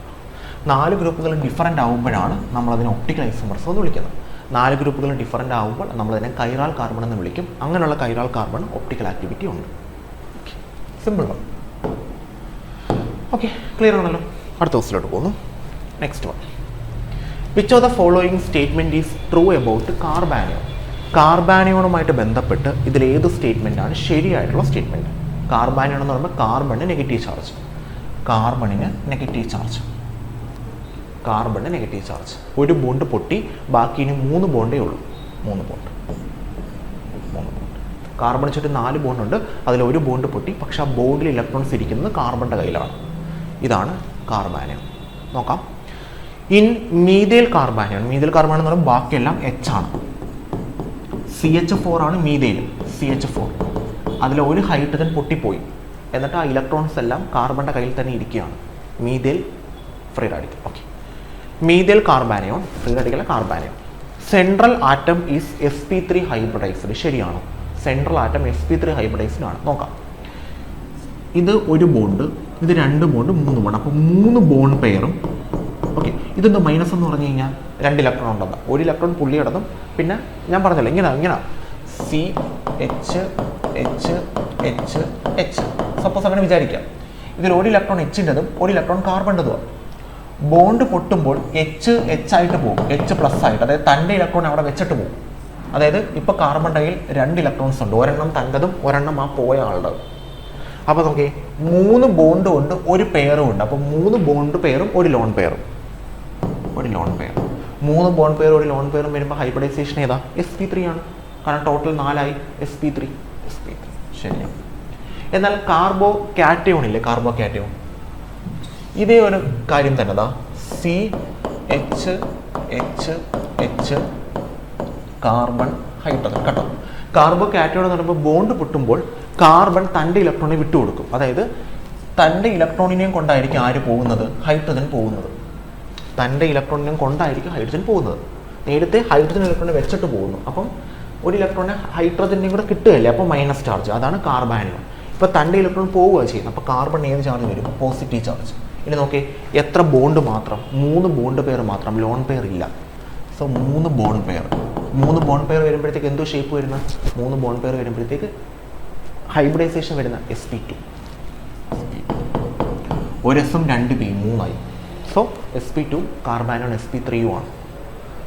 4 ഗ്രൂപ്പുകൾ ഡിഫറൻ്റ് ആകുമ്പോഴാണ് നമ്മളതിനെ ഒപ്റ്റിക്കൽ ഐസോമർസം എന്ന് വിളിക്കുന്നത്. 4 ഗ്രൂപ്പുകൾ ഡിഫറൻ്റ് ആകുമ്പോൾ നമ്മളതിനെ കൈറാൾ കാർബൺ എന്ന് വിളിക്കും. അങ്ങനെയുള്ള കൈറാൾ കാർബൺ ഒപ്റ്റിക്കൽ ആക്ടിവിറ്റി ഉണ്ട്. സിമ്പിൾ ആണ്. ഓക്കെ, ക്ലിയർ ആണല്ലോ. അടുത്ത ക്വസ്റ്റിലോട്ട് പോകുന്നു. Next one, which of the following statement is true about carbanion? കാർബാനിയോണുമായിട്ട് ബന്ധപ്പെട്ട് ഇതിലേത് സ്റ്റേറ്റ്മെൻറ്റാണ് ശരിയായിട്ടുള്ള സ്റ്റേറ്റ്മെൻറ്റ്? കാർബാനിയോൺ എന്ന് പറയുമ്പോൾ കാർബണിന് നെഗറ്റീവ് ചാർജ്, കാർബണിന് നെഗറ്റീവ് ചാർജ്, കാർബണിന് നെഗറ്റീവ് ചാർജ്. ഒരു ബോണ്ട് പൊട്ടി, ബാക്കി ഇനി 3 ബോണ്ടേ ഉള്ളൂ. 3 ബോണ്ട്. കാർബൺ ചുറ്റും 4 ബോണ്ടുണ്ട്, അതിൽ 1 ബോണ്ട് പൊട്ടി, പക്ഷേ ആ ബോണ്ടിൽ ഇലക്ട്രോൺസ് ഇരിക്കുന്നത് കാർബണിൻ്റെ കയ്യിലാണ്. ഇതാണ് കാർബാനിയോൺ. നോക്കാം. In methyl carbanion, methyl carbanion എന്ന് പറയുമ്പോൾ ബാക്കിയെല്ലാം എച്ച് ആണ്. CH4 ആണ് മീഥൈൽ, CH4. അതിൽ ഒരു ഹൈഡ്രജൻ പൊട്ടിപ്പോയി, എന്നിട്ട് ആ ഇലക്ട്രോൺസ് എല്ലാം കാർബണിൻ്റെ കയ്യിൽ തന്നെ ഇരിക്കുകയാണ്. Methyl free radical. Okay, methyl carbanion free radical carbanion. Central atom is sp3 hybridised. ശരിയാണോ? സെൻട്രൽ ആറ്റം sp3 ഹൈബ്രിഡൈസ്ഡ് ആണ്. നോക്കാം. ഇത് 1 ബോണ്ട്, ഇത് 2 ബോണ്ട്, 3 ബോണ്ട്. അപ്പോൾ 3 ബോണ്ട് പെയറും. ഓക്കെ, ഇതെന്താ മൈനസ് എന്ന് പറഞ്ഞു കഴിഞ്ഞാൽ 2 ഇലക്ട്രോൺ ഉണ്ടെന്ന്. 1 ഇലക്ട്രോൺ പുള്ളി കിടന്നും, പിന്നെ ഞാൻ പറഞ്ഞല്ലോ ഇങ്ങനെ CH. സപ്പോസ് അങ്ങനെ വിചാരിക്കാം. ഇതിൽ 1 ഇലക്ട്രോൺ എച്ചിൻ്റെതും 1 ഇലക്ട്രോൺ കാർബണിൻ്റെതുമാണ്. ബോണ്ട് പൊട്ടുമ്പോൾ എച്ച് ആയിട്ട് പോകും, H+ ആയിട്ട്. അതായത് തൻ്റെ ഇലക്ട്രോൺ അവിടെ വെച്ചിട്ട് പോകും. അതായത് ഇപ്പോൾ കാർബണിൻ്റെ കയ്യിൽ 2 ഇലക്ട്രോൺസ് ഉണ്ട്, ഒരെണ്ണം തൻ്റെതും ഒരെണ്ണം ആ പോയ ആളുടെ. അപ്പോൾ നോക്കി, 3 ബോണ്ടും ഉണ്ട്, 1 പെയറും ഉണ്ട്. അപ്പോൾ 3 ബോണ്ട് പെയറും 1 ലോൺ പെയറും, 1 lone pair. 3 bond pair 1 lone പെയറും വരുമ്പോൾ ഹൈബ്രിഡൈസേഷൻ ഏതാ? sp3 ആണ്. കാരണം ടോട്ടൽ 4 sp3. ശരിയാണ്. എന്നാൽ കാർബോ കാറ്റയോൺ ഇല്ലേ, കാർബോ കാറ്റയോൺ, ഇതേ ഒരു കാര്യം തന്നെ ദാ CH കാർബൺ ഹൈഡ്രജൻ കേട്ടോ. കാർബോ കാറ്റയോൺ എന്ന് പറയുമ്പോൾ ബോണ്ട് പൊട്ടുമ്പോൾ കാർബൺ തൻ്റെ ഇലക്ട്രോണിനെ വിട്ടുകൊടുക്കും. അതായത് തൻ്റെ ഇലക്ട്രോണിനെയും കൊണ്ടായിരിക്കും ആര് പോകുന്നത്? ഹൈഡ്രജൻ പോകുന്നത്. തൻ്റെ ഇലക്ട്രോണിനെയും കൊണ്ടായിരിക്കും ഹൈഡ്രജൻ പോകുന്നത്. നേരത്തെ ഹൈഡ്രജൻ ഇലക്ട്രോണിനെ വെച്ചിട്ട് പോകുന്നു. അപ്പം 1 ഇലക്ട്രോണിനെ ഹൈഡ്രജൻ്റെയും കൂടെ കിട്ടുകയല്ലേ, അപ്പോൾ മൈനസ് ചാർജ്. അതാണ് കാർബാനിയോൺ. ഇപ്പോൾ തൻ്റെ ഇലക്ട്രോൺ പോവുക ചെയ്യുന്നത്. അപ്പോൾ കാർബൺ ഏത് ചാർജ് വരും? Positive charge. ഇനി നോക്കി, എത്ര ബോണ്ട് മാത്രം? 3 ബോണ്ട് പെയർ മാത്രം, ലോൺ പെയർ ഇല്ല. So 3 bond pair. 3 bond pair വരുമ്പോഴത്തേക്ക് എന്തോ ഷേപ്പ് വരുന്ന? 3 ബോണ്ട് പെയർ വരുമ്പോഴത്തേക്ക് ഹൈബ്രിഡൈസേഷൻ വരുന്ന sp2. 1 S ഉം 2 B 3 ആയി. സോ sp2 കാർബാനിയോൺ sp3 ആണ്.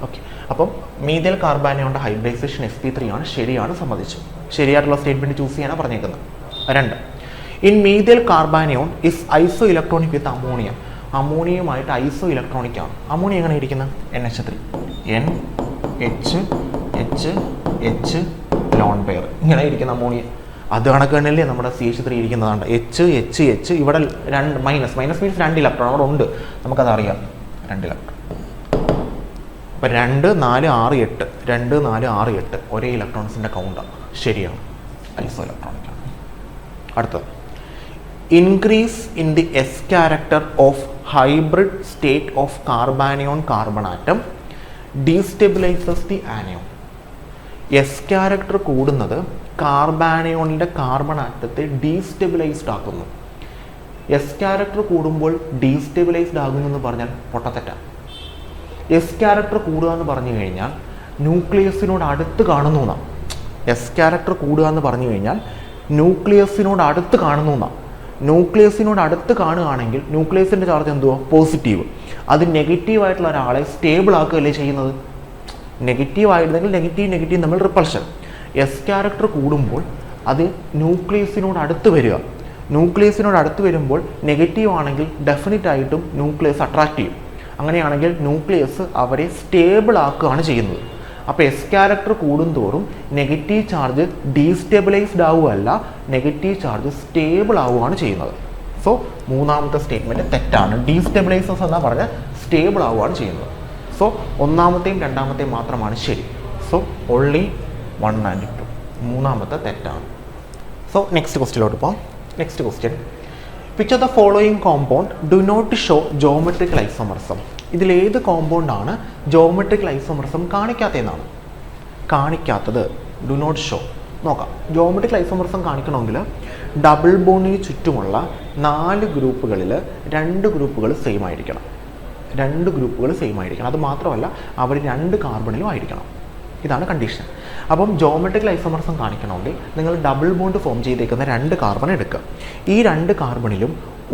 ഓക്കെ, അപ്പം മീഥൈൽ കാർബാനിയോണിൻ്റെ ഹൈബ്രിഡൈസേഷൻ sp3 ആണ്. ശരിയാണ്, സമ്മതിച്ചു. ശരിയായിട്ടുള്ള സ്റ്റേറ്റ്മെൻറ്റ് ചൂസ് ചെയ്യാനാണ് പറഞ്ഞേക്കുന്നത്. 2, in methyl carbanion is iso electronic with ammonia. അമോണിയയുമായിട്ട് ഐസോ ഇലക്ട്രോണിക് ആണ്. അമോണിയ എങ്ങനെ ഇരിക്കുന്നത്? NH3, H ലോൺ പെയർ ഇങ്ങനെ ഇരിക്കുന്ന അമോണിയ. അത് കണക്ക് തന്നെയല്ലേ നമ്മുടെ CH3 ഇരിക്കുന്നതാണ്. H ഇവിടെ 2 മൈനസ് മീൻസ് 2 ഇലക്ട്രോൺ അവിടെ ഉണ്ട്, നമുക്കതറിയാം. 2 ഇലക്ട്രോൺ. അപ്പോൾ 2, 4, 6, 8 2, 4, 6, 8 ഒരേ ഇലക്ട്രോൺസിൻ്റെ കൗണ്ടാണ്. ശരിയാണ്, ഐസോ ഇലക്ട്രോണിക് ആണ്. അടുത്തത്, increase in the S character of hybrid state of carbanion carbon atom destabilizes the anion. S character കൂടുന്നത് കാർബാനിയോണിൻ്റെ കാർബൺ ആറ്റത്തെ ഡീസ്റ്റെബിലൈസ്ഡ് ആക്കുന്നു. S ക്യാരക്ടർ കൂടുമ്പോൾ ഡീസ്റ്റെബിലൈസ്ഡ് ആകുന്നു എന്ന് പറഞ്ഞാൽ പൊട്ടത്തെറ്റാണ്. S ക്യാരക്ടർ കൂടുക എന്ന് പറഞ്ഞു കഴിഞ്ഞാൽ ന്യൂക്ലിയസിനോട് അടുത്ത് കാണുന്നു എന്നാണ്. S ക്യാരക്ടർ കൂടുക എന്ന് പറഞ്ഞു കഴിഞ്ഞാൽ ന്യൂക്ലിയസിനോട് അടുത്ത് കാണുന്നു എന്നാണ്. ന്യൂക്ലിയസിനോട് അടുത്ത് കാണുകയാണെങ്കിൽ ന്യൂക്ലിയസിൻ്റെ ചാർജ് എന്തുവാ? പോസിറ്റീവ്. അത് നെഗറ്റീവായിട്ടുള്ള ഒരാളെ സ്റ്റേബിൾ ആക്കുകയല്ലേ ചെയ്യുന്നത്? നെഗറ്റീവ് ആയിരുന്നെങ്കിൽ നെഗറ്റീവ് തമ്മിൽ റിപ്പൾഷൻ. S ക്യാരക്ടർ കൂടുമ്പോൾ അത് ന്യൂക്ലിയസിനോട് അടുത്ത് വരിക. ന്യൂക്ലിയസിനോട് അടുത്ത് വരുമ്പോൾ നെഗറ്റീവ് ആണെങ്കിൽ ഡെഫിനറ്റ് ആയിട്ടും ന്യൂക്ലിയസ് അട്രാക്റ്റ് ചെയ്യും. അങ്ങനെയാണെങ്കിൽ ന്യൂക്ലിയസ് അവരെ സ്റ്റേബിൾ ആക്കുകയാണ് ചെയ്യുന്നത്. അപ്പോൾ S ക്യാരക്ടർ കൂടുന്തോറും നെഗറ്റീവ് ചാർജ് ഡീസ്റ്റെബിലൈസ്ഡ് ആവുകയല്ല, നെഗറ്റീവ് ചാർജ് സ്റ്റേബിൾ ആവുകയാണ് ചെയ്യുന്നത്. സോ മൂന്നാമത്തെ സ്റ്റേറ്റ്മെൻറ്റ് തെറ്റാണ്. ഡീസ്റ്റെബിലൈസേഴ്സ് എന്നാ പറഞ്ഞാൽ സ്റ്റേബിൾ ആവുകയാണ് ചെയ്യുന്നത്. സോ ഒന്നാമത്തെയും രണ്ടാമത്തെയും മാത്രമാണ് ശരി. So only 1 and 2. മൂന്നാമത്തെ തെറ്റാണ്. സോ നെക്സ്റ്റ് ക്വസ്റ്റ്യനിലോട്ട് പോകാം. Next question, which of the following compound do not show geometrical isomerism? ഇതിലേത് കോമ്പൗണ്ടാണ് ജോമെട്രിക്കൽ ഐസോമർസം കാണിക്കാത്തതെന്നാണ്. കാണിക്കാത്തത് ഡു നോട്ട് ഷോ. നോക്കാം. ജോമെട്രിക്കൽ ഐസോമർസം കാണിക്കണമെങ്കിൽ ഡബിൾ ബോണ്ടിന് ചുറ്റുമുള്ള 4 ഗ്രൂപ്പുകളിൽ 2 ഗ്രൂപ്പുകൾ സെയിം ആയിരിക്കണം. രണ്ട് ഗ്രൂപ്പുകൾ സെയിം ആയിരിക്കണം. അത് മാത്രമല്ല അവർ രണ്ട് കാർബണിലും ആയിരിക്കണം. ഇതാണ് കണ്ടീഷൻ. അപ്പം ജോമെട്രിക്കൽ ഐസോമർസം കാണിക്കണമെങ്കിൽ നിങ്ങൾ ഡബിൾ ബോണ്ട് ഫോം ചെയ്തേക്കുന്ന രണ്ട് കാർബൺ എടുക്കുക. ഈ രണ്ട് കാർബണിലും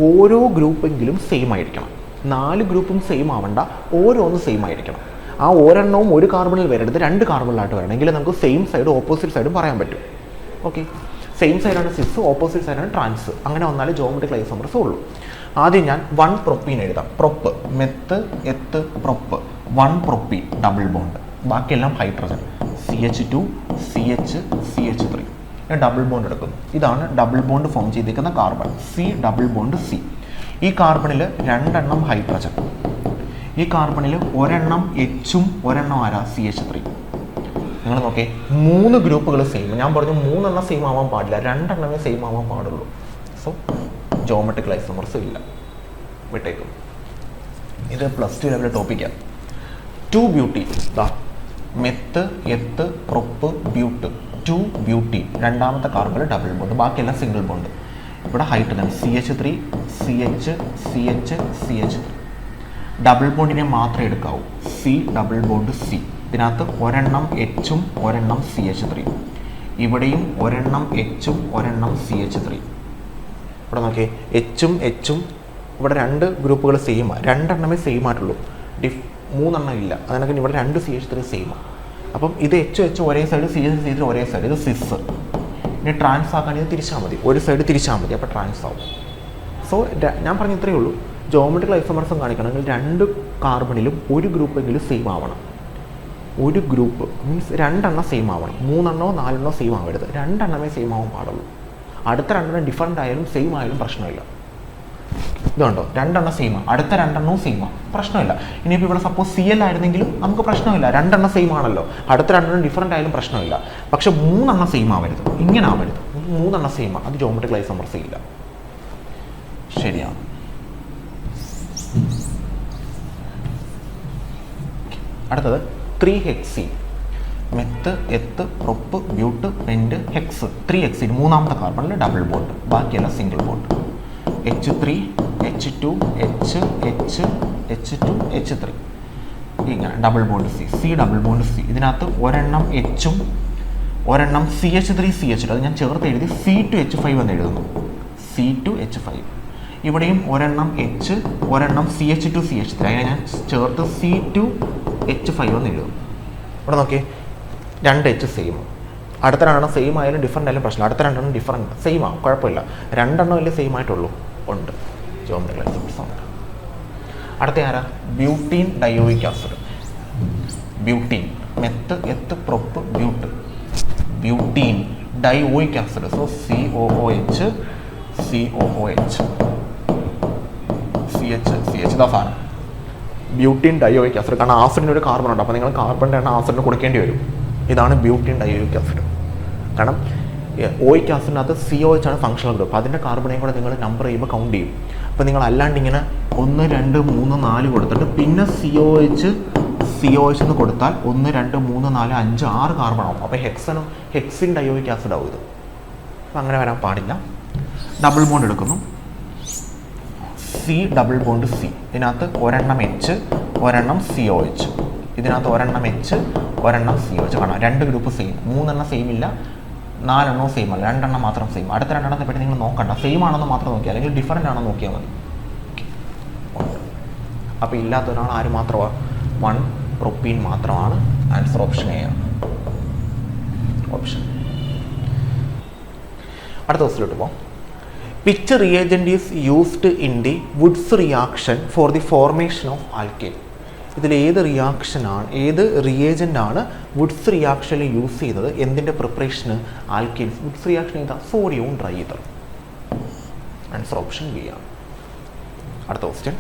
ഓരോ ഗ്രൂപ്പെങ്കിലും സെയിം ആയിരിക്കണം. 4 ഗ്രൂപ്പും സെയിം ആവണ്ട, ഓരോന്നും സെയിം ആയിരിക്കണം. ആ ഒരെണ്ണവും ഒരു കാർബണിൽ വരരുത്, രണ്ട് കാർബണിലായിട്ട് വരണം. എങ്കിൽ നമുക്ക് സെയിം സൈഡും ഓപ്പോസിറ്റ് സൈഡും പറയാൻ പറ്റും. ഓക്കെ, സെയിം സൈഡാണ് സിസ്, ഓപ്പോസിറ്റ് സൈഡാണ് ട്രാൻസ്. അങ്ങനെ വന്നാലേ ജോമെട്രിക്കൽ ഐസോമർസം ഉള്ളൂ. ആദ്യം ഞാൻ 1 പ്രൊപ്പീൻ എഴുതാം. Prop, meth, eth, prop, 1 propene double bond. ബാക്കിയെല്ലാം ഹൈഡ്രജൻ, CH2, CH, CH3. ഞാൻ ഡബിൾ ബോണ്ട് എടുക്കുന്നു. ഇതാണ് ഡബിൾ ബോണ്ട് ഫോം ചെയ്തിരിക്കുന്ന carbon, C double bond C. ഈ കാർബണിൽ 2 ഹൈഡ്രജൻ, ഈ കാർബണിൽ ഒരെണ്ണം Hഉം ഒരെണ്ണം ആരാ CH3. നിങ്ങൾ നോക്കേ, 3 ഗ്രൂപ്പുകൾ സെയിം. ഞാൻ പറഞ്ഞു 3 സെയിം ആവാൻ പാടില്ല, 2 സെയിം ആവാൻ പാടുള്ളൂ. സോ ജോമെട്രിക്കൽ ഐസോമർസം ഇല്ല, വിട്ടേക്കും. ഇത് +2 ലെവലിലെ ടോപ്പിക്കാണ്. 2 butene, meth, eth, prop, but, 2 butene. രണ്ടാമത്തെ കാർബണിൽ ഡബിൾ ബോണ്ട്, ബാക്കിയെല്ലാം സിംഗിൾ ബോണ്ട്. ഇവിടെ hydrogen CH3, CH, CH, CH3. Double ബോണ്ടിനെ മാത്രമേ എടുക്കാവൂ, C ഡബിൾ ബോണ്ട് C. ഇതിനകത്ത് ഒരെണ്ണം Hഉം ഒരെണ്ണം CH3. ഇവിടെയും ഒരെണ്ണം Hഉം ഒരെണ്ണം CH3. ഇവിടെ നോക്കിയേ, Hഉം ഇവിടെ 2 ഗ്രൂപ്പുകൾ സെയിമാണ്, 2 സെയിം ആയിട്ടുള്ളൂ, 3 ഇല്ല. അതിനൊക്കെ ഇവിടെ 2 CH3 സെയിമാണ്. അപ്പം ഇത് H ഒരേ സൈഡ്, CH3 ഒരേ സൈഡ്. ഇത് സിസ്. ഇനി ട്രാൻസ് ആക്കാൻ ഇത് തിരിച്ചാൽ മതി, ഒരു സൈഡ് തിരിച്ചാൽ മതി, അപ്പോൾ ട്രാൻസ് ആവും. സോ ഞാൻ പറഞ്ഞ ഇത്രയേ ഉള്ളൂ. ജോമെട്രിക്കൽ ഐസോമർസം കാണിക്കണമെങ്കിൽ 2 കാർബണിലും ഒരു ഗ്രൂപ്പെങ്കിലും സെയിം ആവണം. ഒരു ഗ്രൂപ്പ് മീൻസ് 2 സെയിം ആവണം. 3 4 സെയിം ആവരുത്, 2 സെയിം ആവാൻ പാടുള്ളൂ. അടുത്ത 2 ഡിഫറൻ്റ് ആയാലും സെയിം ആയാലും പ്രശ്നമില്ല. ഇതുണ്ടോ, 2 സെയിമാണ്, അടുത്ത 2 സെയിമാണ്, പ്രശ്നമില്ല. ഇനിയിപ്പോൾ ഇവിടെ സപ്പോസ് CL ആയിരുന്നെങ്കിലും നമുക്ക് പ്രശ്നമില്ല, 2 സെയിം ആണല്ലോ, അടുത്ത 2 ഡിഫറൻ്റ് ആയാലും പ്രശ്നമില്ല. പക്ഷെ 3 സെയിം ആവരുത്, ഇങ്ങനെ ആവരുത്. 3 സെയിമാണ്, അത് ജോമെട്രിക്കൽ ഐസോമർസം ഇല്ല. ശരിയാണ്. അടുത്തത് 3 hexene. Meth, eth, prop, but, pent, hex. 3 hexene, മൂന്നാമത്തെ കാർബണിൽ ഡബിൾ ബോണ്ട്, ബാക്കിയെല്ലാം single bond. H3, H2, H, H, H2, H3. ഇങ്ങനെ double bond C double bond C. ഇതിനകത്ത് ഒരെണ്ണം Hഉം ഒരെണ്ണം CH3, CH2. അത് ഞാൻ ചേർത്ത് എഴുതി C2H5 എന്ന് എഴുതുന്നു, C2H5. ഇവിടെയും ഒരെണ്ണം H, ഒരെണ്ണം CH2, CH3. അങ്ങനെ ഞാൻ ചേർത്ത് C2H5 എന്ന് എഴുതും. ഇവിടെ നോക്കിയേ, 2 H സെയിം. അടുത്ത 2 സെയിം ആയാലും ഡിഫറൻ്റ് ആയാലും പ്രശ്നമില്ല. അടുത്ത 2 ഡിഫറൻറ്റ് സെയിം ആവും, കുഴപ്പമില്ല. 2 അല്ലേ സെയിം ആയിട്ടുള്ളൂ, ഉണ്ട്. ജോമെട്രിക്കൽ ഐസോമർസം ഉണ്ട്. അടുത്ത ആരാ? Butene dioic acid. Butene, meth, eth, prop, but. Butene dioic acid. So COOH, COOH, CH ഇതാ സാധനം, ബ്യൂട്ടീൻ ഡയോയിക് ആസിഡ്. കാരണം ആസിഡിന് ഒരു കാർബൺ ഉണ്ട്, അപ്പോൾ നിങ്ങൾ കാർബണിൻ്റെ എണ്ണം ആസിഡിന് കൊടുക്കേണ്ടി വരും. ഇതാണ് ബ്യൂട്ടീൻ ഡയോയിക് ആസിഡ്. കാരണം ഓയിക് ആസിഡിനകത്ത് COH ആണ് ഫങ്ഷണൽ ഗ്രൂപ്പ്, അതിൻ്റെ കാർബണേയും കൂടെ നിങ്ങൾ നമ്പർ ചെയ്യുമ്പോൾ കൗണ്ട് ചെയ്യും. അപ്പോൾ നിങ്ങൾ അല്ലാണ്ട് ഇങ്ങനെ 1 2 3 4 കൊടുത്തിട്ട് പിന്നെ COH എന്ന് കൊടുത്താൽ 1 2 3 4 5 6 കാർബൺ ആവും. അപ്പോൾ ഹെക്സിൻ ഡയോയിക് ആസിഡ് ആവും ഇത്. അപ്പോൾ അങ്ങനെ വരാൻ പാടില്ല. ഡബിൾ ബോണ്ട് എടുക്കുന്നു, C ഡബിൾ ബോണ്ട് C. ഇതിനകത്ത് ഒരെണ്ണം H, ഒരെണ്ണം COH. ഇതിനകത്ത് ഒരെണ്ണം H, ഒരെണ്ണം COH. കാണാം, 2 ഗ്രൂപ്പ് സെയിം. 3 സെയിം ഇല്ല, 4 സെയിം അല്ല, 2 മാത്രം സെയിം. അടുത്ത 2 പറ്റി നിങ്ങൾ നോക്കണ്ട, സെയിം ആണെന്ന് മാത്രം നോക്കിയാൽ, അല്ലെങ്കിൽ ഡിഫറൻ്റ് ആണെന്ന് നോക്കിയാൽ മതി. അപ്പോൾ ഇല്ലാത്ത ഒരാൾ ആര് മാത്രമാണ്? 1 പ്രൊപ്പീൻ മാത്രമാണ്. ആൻസർ ഓപ്ഷൻ എ ആണ്. ഓപ്ഷൻ. അടുത്ത ക്വസ്റ്റിലോട്ട് പോകാം. Which reagent is used in the Woods reaction for the formation of alkane? ഇതിൽ ഏത് റിയേജൻ്റാണ് വുഡ്സ് റിയാക്ഷനിൽ യൂസ് ചെയ്തത്? എന്തിൻ്റെ പ്രിപ്പറേഷന്? ആൽക്കേൻസ്. വുഡ്സ് റിയാക്ഷൻ ചെയ്ത സോഡിയവും ഡ്രൈതർ. ആൻസർ ഓപ്ഷൻ ബി ആണ്. അടുത്ത question.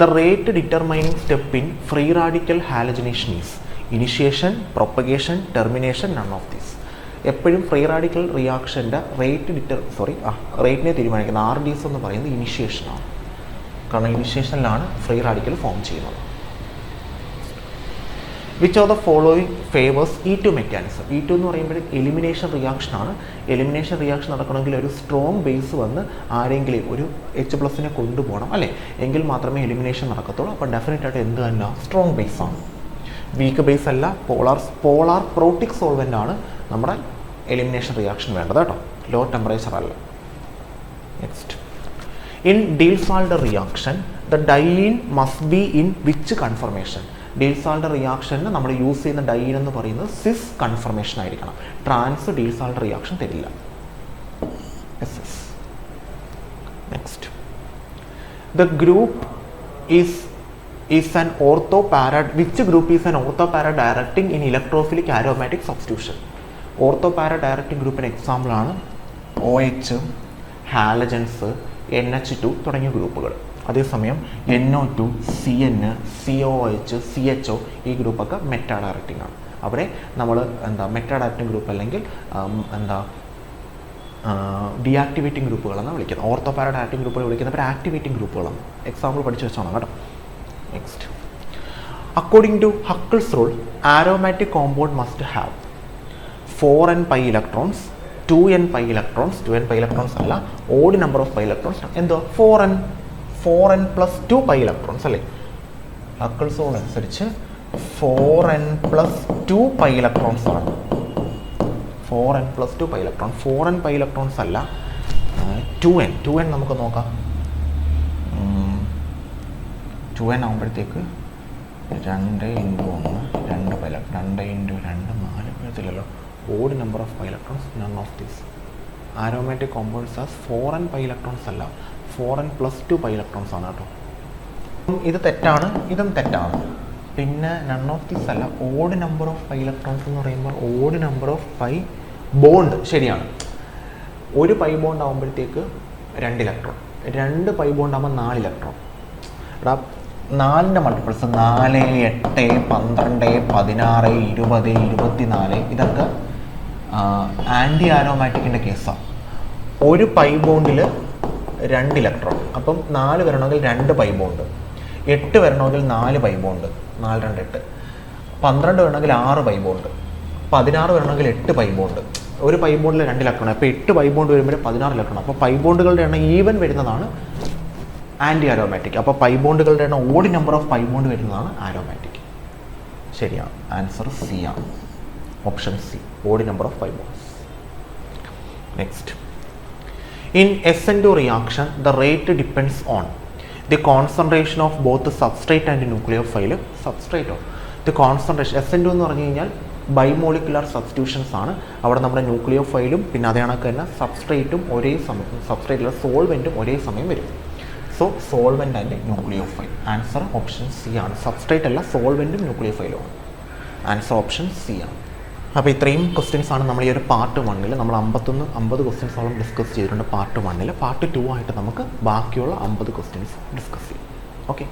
The rate determining step in free radical halogenation is initiation, propagation, termination, none of these. എപ്പോഴും free radical റിയാക്ഷൻ്റെ റേറ്റിനെ തീരുമാനിക്കുന്ന RDS എന്ന് പറയുന്നത് ഇനിഷ്യേഷനാണ്. കാരണം ഇനിഷ്യേഷനിലാണ് ഫ്രീ റാഡിക്കൽ ഫോം ചെയ്യുന്നത്. Which of the following favours E2 mechanism. E2 എന്ന് പറയുമ്പോൾ എലിമിനേഷൻ റിയാക്ഷൻ ആണ്. Elimination reaction നടക്കണമെങ്കിൽ ഒരു സ്ട്രോങ് ബേസ് വന്ന് ആരെങ്കിലും ഒരു H+ കൊണ്ടുപോകണം അല്ലേ, എങ്കിൽ മാത്രമേ എലിമിനേഷൻ നടക്കത്തുള്ളൂ. അപ്പോൾ ഡെഫിനറ്റ് ആയിട്ട് എന്ത് തന്നെ സ്ട്രോങ് ബേസ് ആണ്. വീക്ക് ബേസ് അല്ല, പോളാർ പ്രോട്ടിക് സോൾവെൻ്റ് ആണ് നമ്മുടെ എലിമിനേഷൻ റിയാക്ഷൻ വേണ്ടത് കേട്ടോ, ലോ ടെമ്പറേച്ചർ അല്ല. Next, in Diels Alder reaction the diene must be in which conformation. Diels Alder റിയാക്ഷന് നമ്മൾ യൂസ് ചെയ്യുന്ന ഡൈൻ എന്ന് പറയുന്നത് സിസ് കൺഫർമേഷൻ ആയിരിക്കണം. ട്രാൻസ് ഡീൽസാൾഡ് റിയാക്ഷൻ തരില്ല. Next, the group is an ortho-para, which group is an ortho-para directing in electrophilic aromatic substitution. Ortho-para directing ഗ്രൂപ്പിന് example ആണ് OH, halogens, NH2 തുടങ്ങിയ ഗ്രൂപ്പുകൾ. അതേസമയം NO2, CN, COOH, CHO ഈ ഗ്രൂപ്പൊക്കെ meta directing ആണ്. അവരെ നമ്മൾ മെറ്റാ ഡയറക്റ്റിംഗ് ഗ്രൂപ്പ് അല്ലെങ്കിൽ ഡീആക്ടിവേറ്റിംഗ് ഗ്രൂപ്പുകളെന്നാണ് വിളിക്കുന്നത്. ഓർത്തോപാര ഡയറക്റ്റിംഗ് ഗ്രൂപ്പുകൾ വിളിക്കുന്നവർ ആക്ടിവേറ്റിംഗ് ഗ്രൂപ്പുകളാണ്. എക്സാമ്പിൾ പഠിച്ചു വെച്ചോണം കേട്ടോ. Next, according to Huckel's rule, aromatic compound must have 4n pi electrons, 2n pi electrons, 2n pi electrons അല്ല, odd number of pi electrons. എന്തോ 4n plus 2 pi electrons അല്ലേ. Huckel's rule അനുസരിച്ച് 4n plus 2 pi electrons ആണ്. 4n plus 2 pi electrons. 4n pi electrons അല്ല, 2n നമുക്ക് നോക്കാം. 2n ആകുമ്പോഴത്തേക്ക് 2 × 1 2 pi electrons, 2 × 2 4 പറ്റത്തില്ലല്ലോ. Odd number of pi electrons, none of these. Aromatic compounds has 4n pi electrons അല്ല, 4n plus 2 pi electrons ആണ് കേട്ടോ. ഇത് തെറ്റാണ്, ഇതും തെറ്റാണ്. പിന്നെ നൺ ഓഫ് ദീസ് അല്ല. Odd number of pi electrons എന്ന് പറയുമ്പോൾ odd number of pi bond ശരിയാണ്. ഒരു pi ബോണ്ട് ആകുമ്പോഴത്തേക്ക് 2 ഇലക്ട്രോൺ, 2 pi ബോണ്ട് ആകുമ്പോൾ 4 ഇലക്ട്രോൺ. എടാ 4ൻ്റെ മൾട്ടിപ്പിൾസ് 4, 8, 12, 16, 20, 24 ഇതൊക്കെ ആൻറ്റി ആരോമാറ്റിക്കിൻ്റെ കേസാണ്. ഒരു പൈ ബോണ്ടിൽ 2 ഇലക്ട്രോൺ, അപ്പം 4 വരണമെങ്കിൽ 2 പൈ ബോണ്ട്, 8 വരണമെങ്കിൽ 4 പൈ ബോണ്ട്, 4, 2, 8, 12 വരണമെങ്കിൽ 6 പൈ ബോണ്ട്, 16 വരണമെങ്കിൽ 8 പൈ ബോണ്ട്. ഒരു പൈ ബോണ്ടിൽ 2 ഇലക്ട്രോൺ, അപ്പോൾ 8 പൈ ബോണ്ട് വരുമ്പോൾ 16 ഇലക്ട്രോൺ. അപ്പോൾ പൈ ബോണ്ടുകളുടെ എണ്ണം ഈവൻ വരുന്നതാണ് ആൻറ്റി ആരോമാറ്റിക്. അപ്പോൾ പൈ ബോണ്ടുകളുടെ എണ്ണം odd number of pi bond വരുന്നതാണ് ആരോമാറ്റിക്. ശരിയാണ്, ആൻസർ സി ആണ്, option C, odd number of pi bonds. Next, in SN2 reaction the rate depends on the concentration of both substrate and nucleophile. Substrate of the concentration. SN2 എന്ന് പറഞ്ഞു കഴിഞ്ഞാൽ ബൈമോളിക്കുലർ substitutions ആണ്. അവിടെ നമ്മുടെ ന്യൂക്ലിയോഫൈലും പിന്നെ അതേ കണക്ക് തന്നെ സബ്സ്ട്രേറ്റും ഒരേ സമയം, സബ്സ്ട്രേറ്റിലെ സോൾവെൻറ്റും ഒരേ സമയം വരും. So solvent and nucleophile. Answer option C ആണ്. സബ്സ്ട്രേറ്റ് അല്ല, സോൾവെൻറ്റും ന്യൂക്ലിയോഫൈലും ആണ്. ആൻസർ ഓപ്ഷൻ സി ആണ്. അപ്പോൾ ഇത്രയും ക്വസ്റ്റ്യൻസ് ആണ് നമ്മൾ ഈ ഒരു പാർട്ട് 1-ൽ നമ്മൾ 50 ക്വസ്റ്റ്യൻസോളം ഡിസ്കസ് ചെയ്തിട്ടുണ്ട് പാർട്ട് 1-ൽ. പാർട്ട് 2 ആയിട്ട് നമുക്ക് ബാക്കിയുള്ള 50 ക്വസ്റ്റ്യൻസ് ഡിസ്കസ് ചെയ്യാം. ഓക്കെ.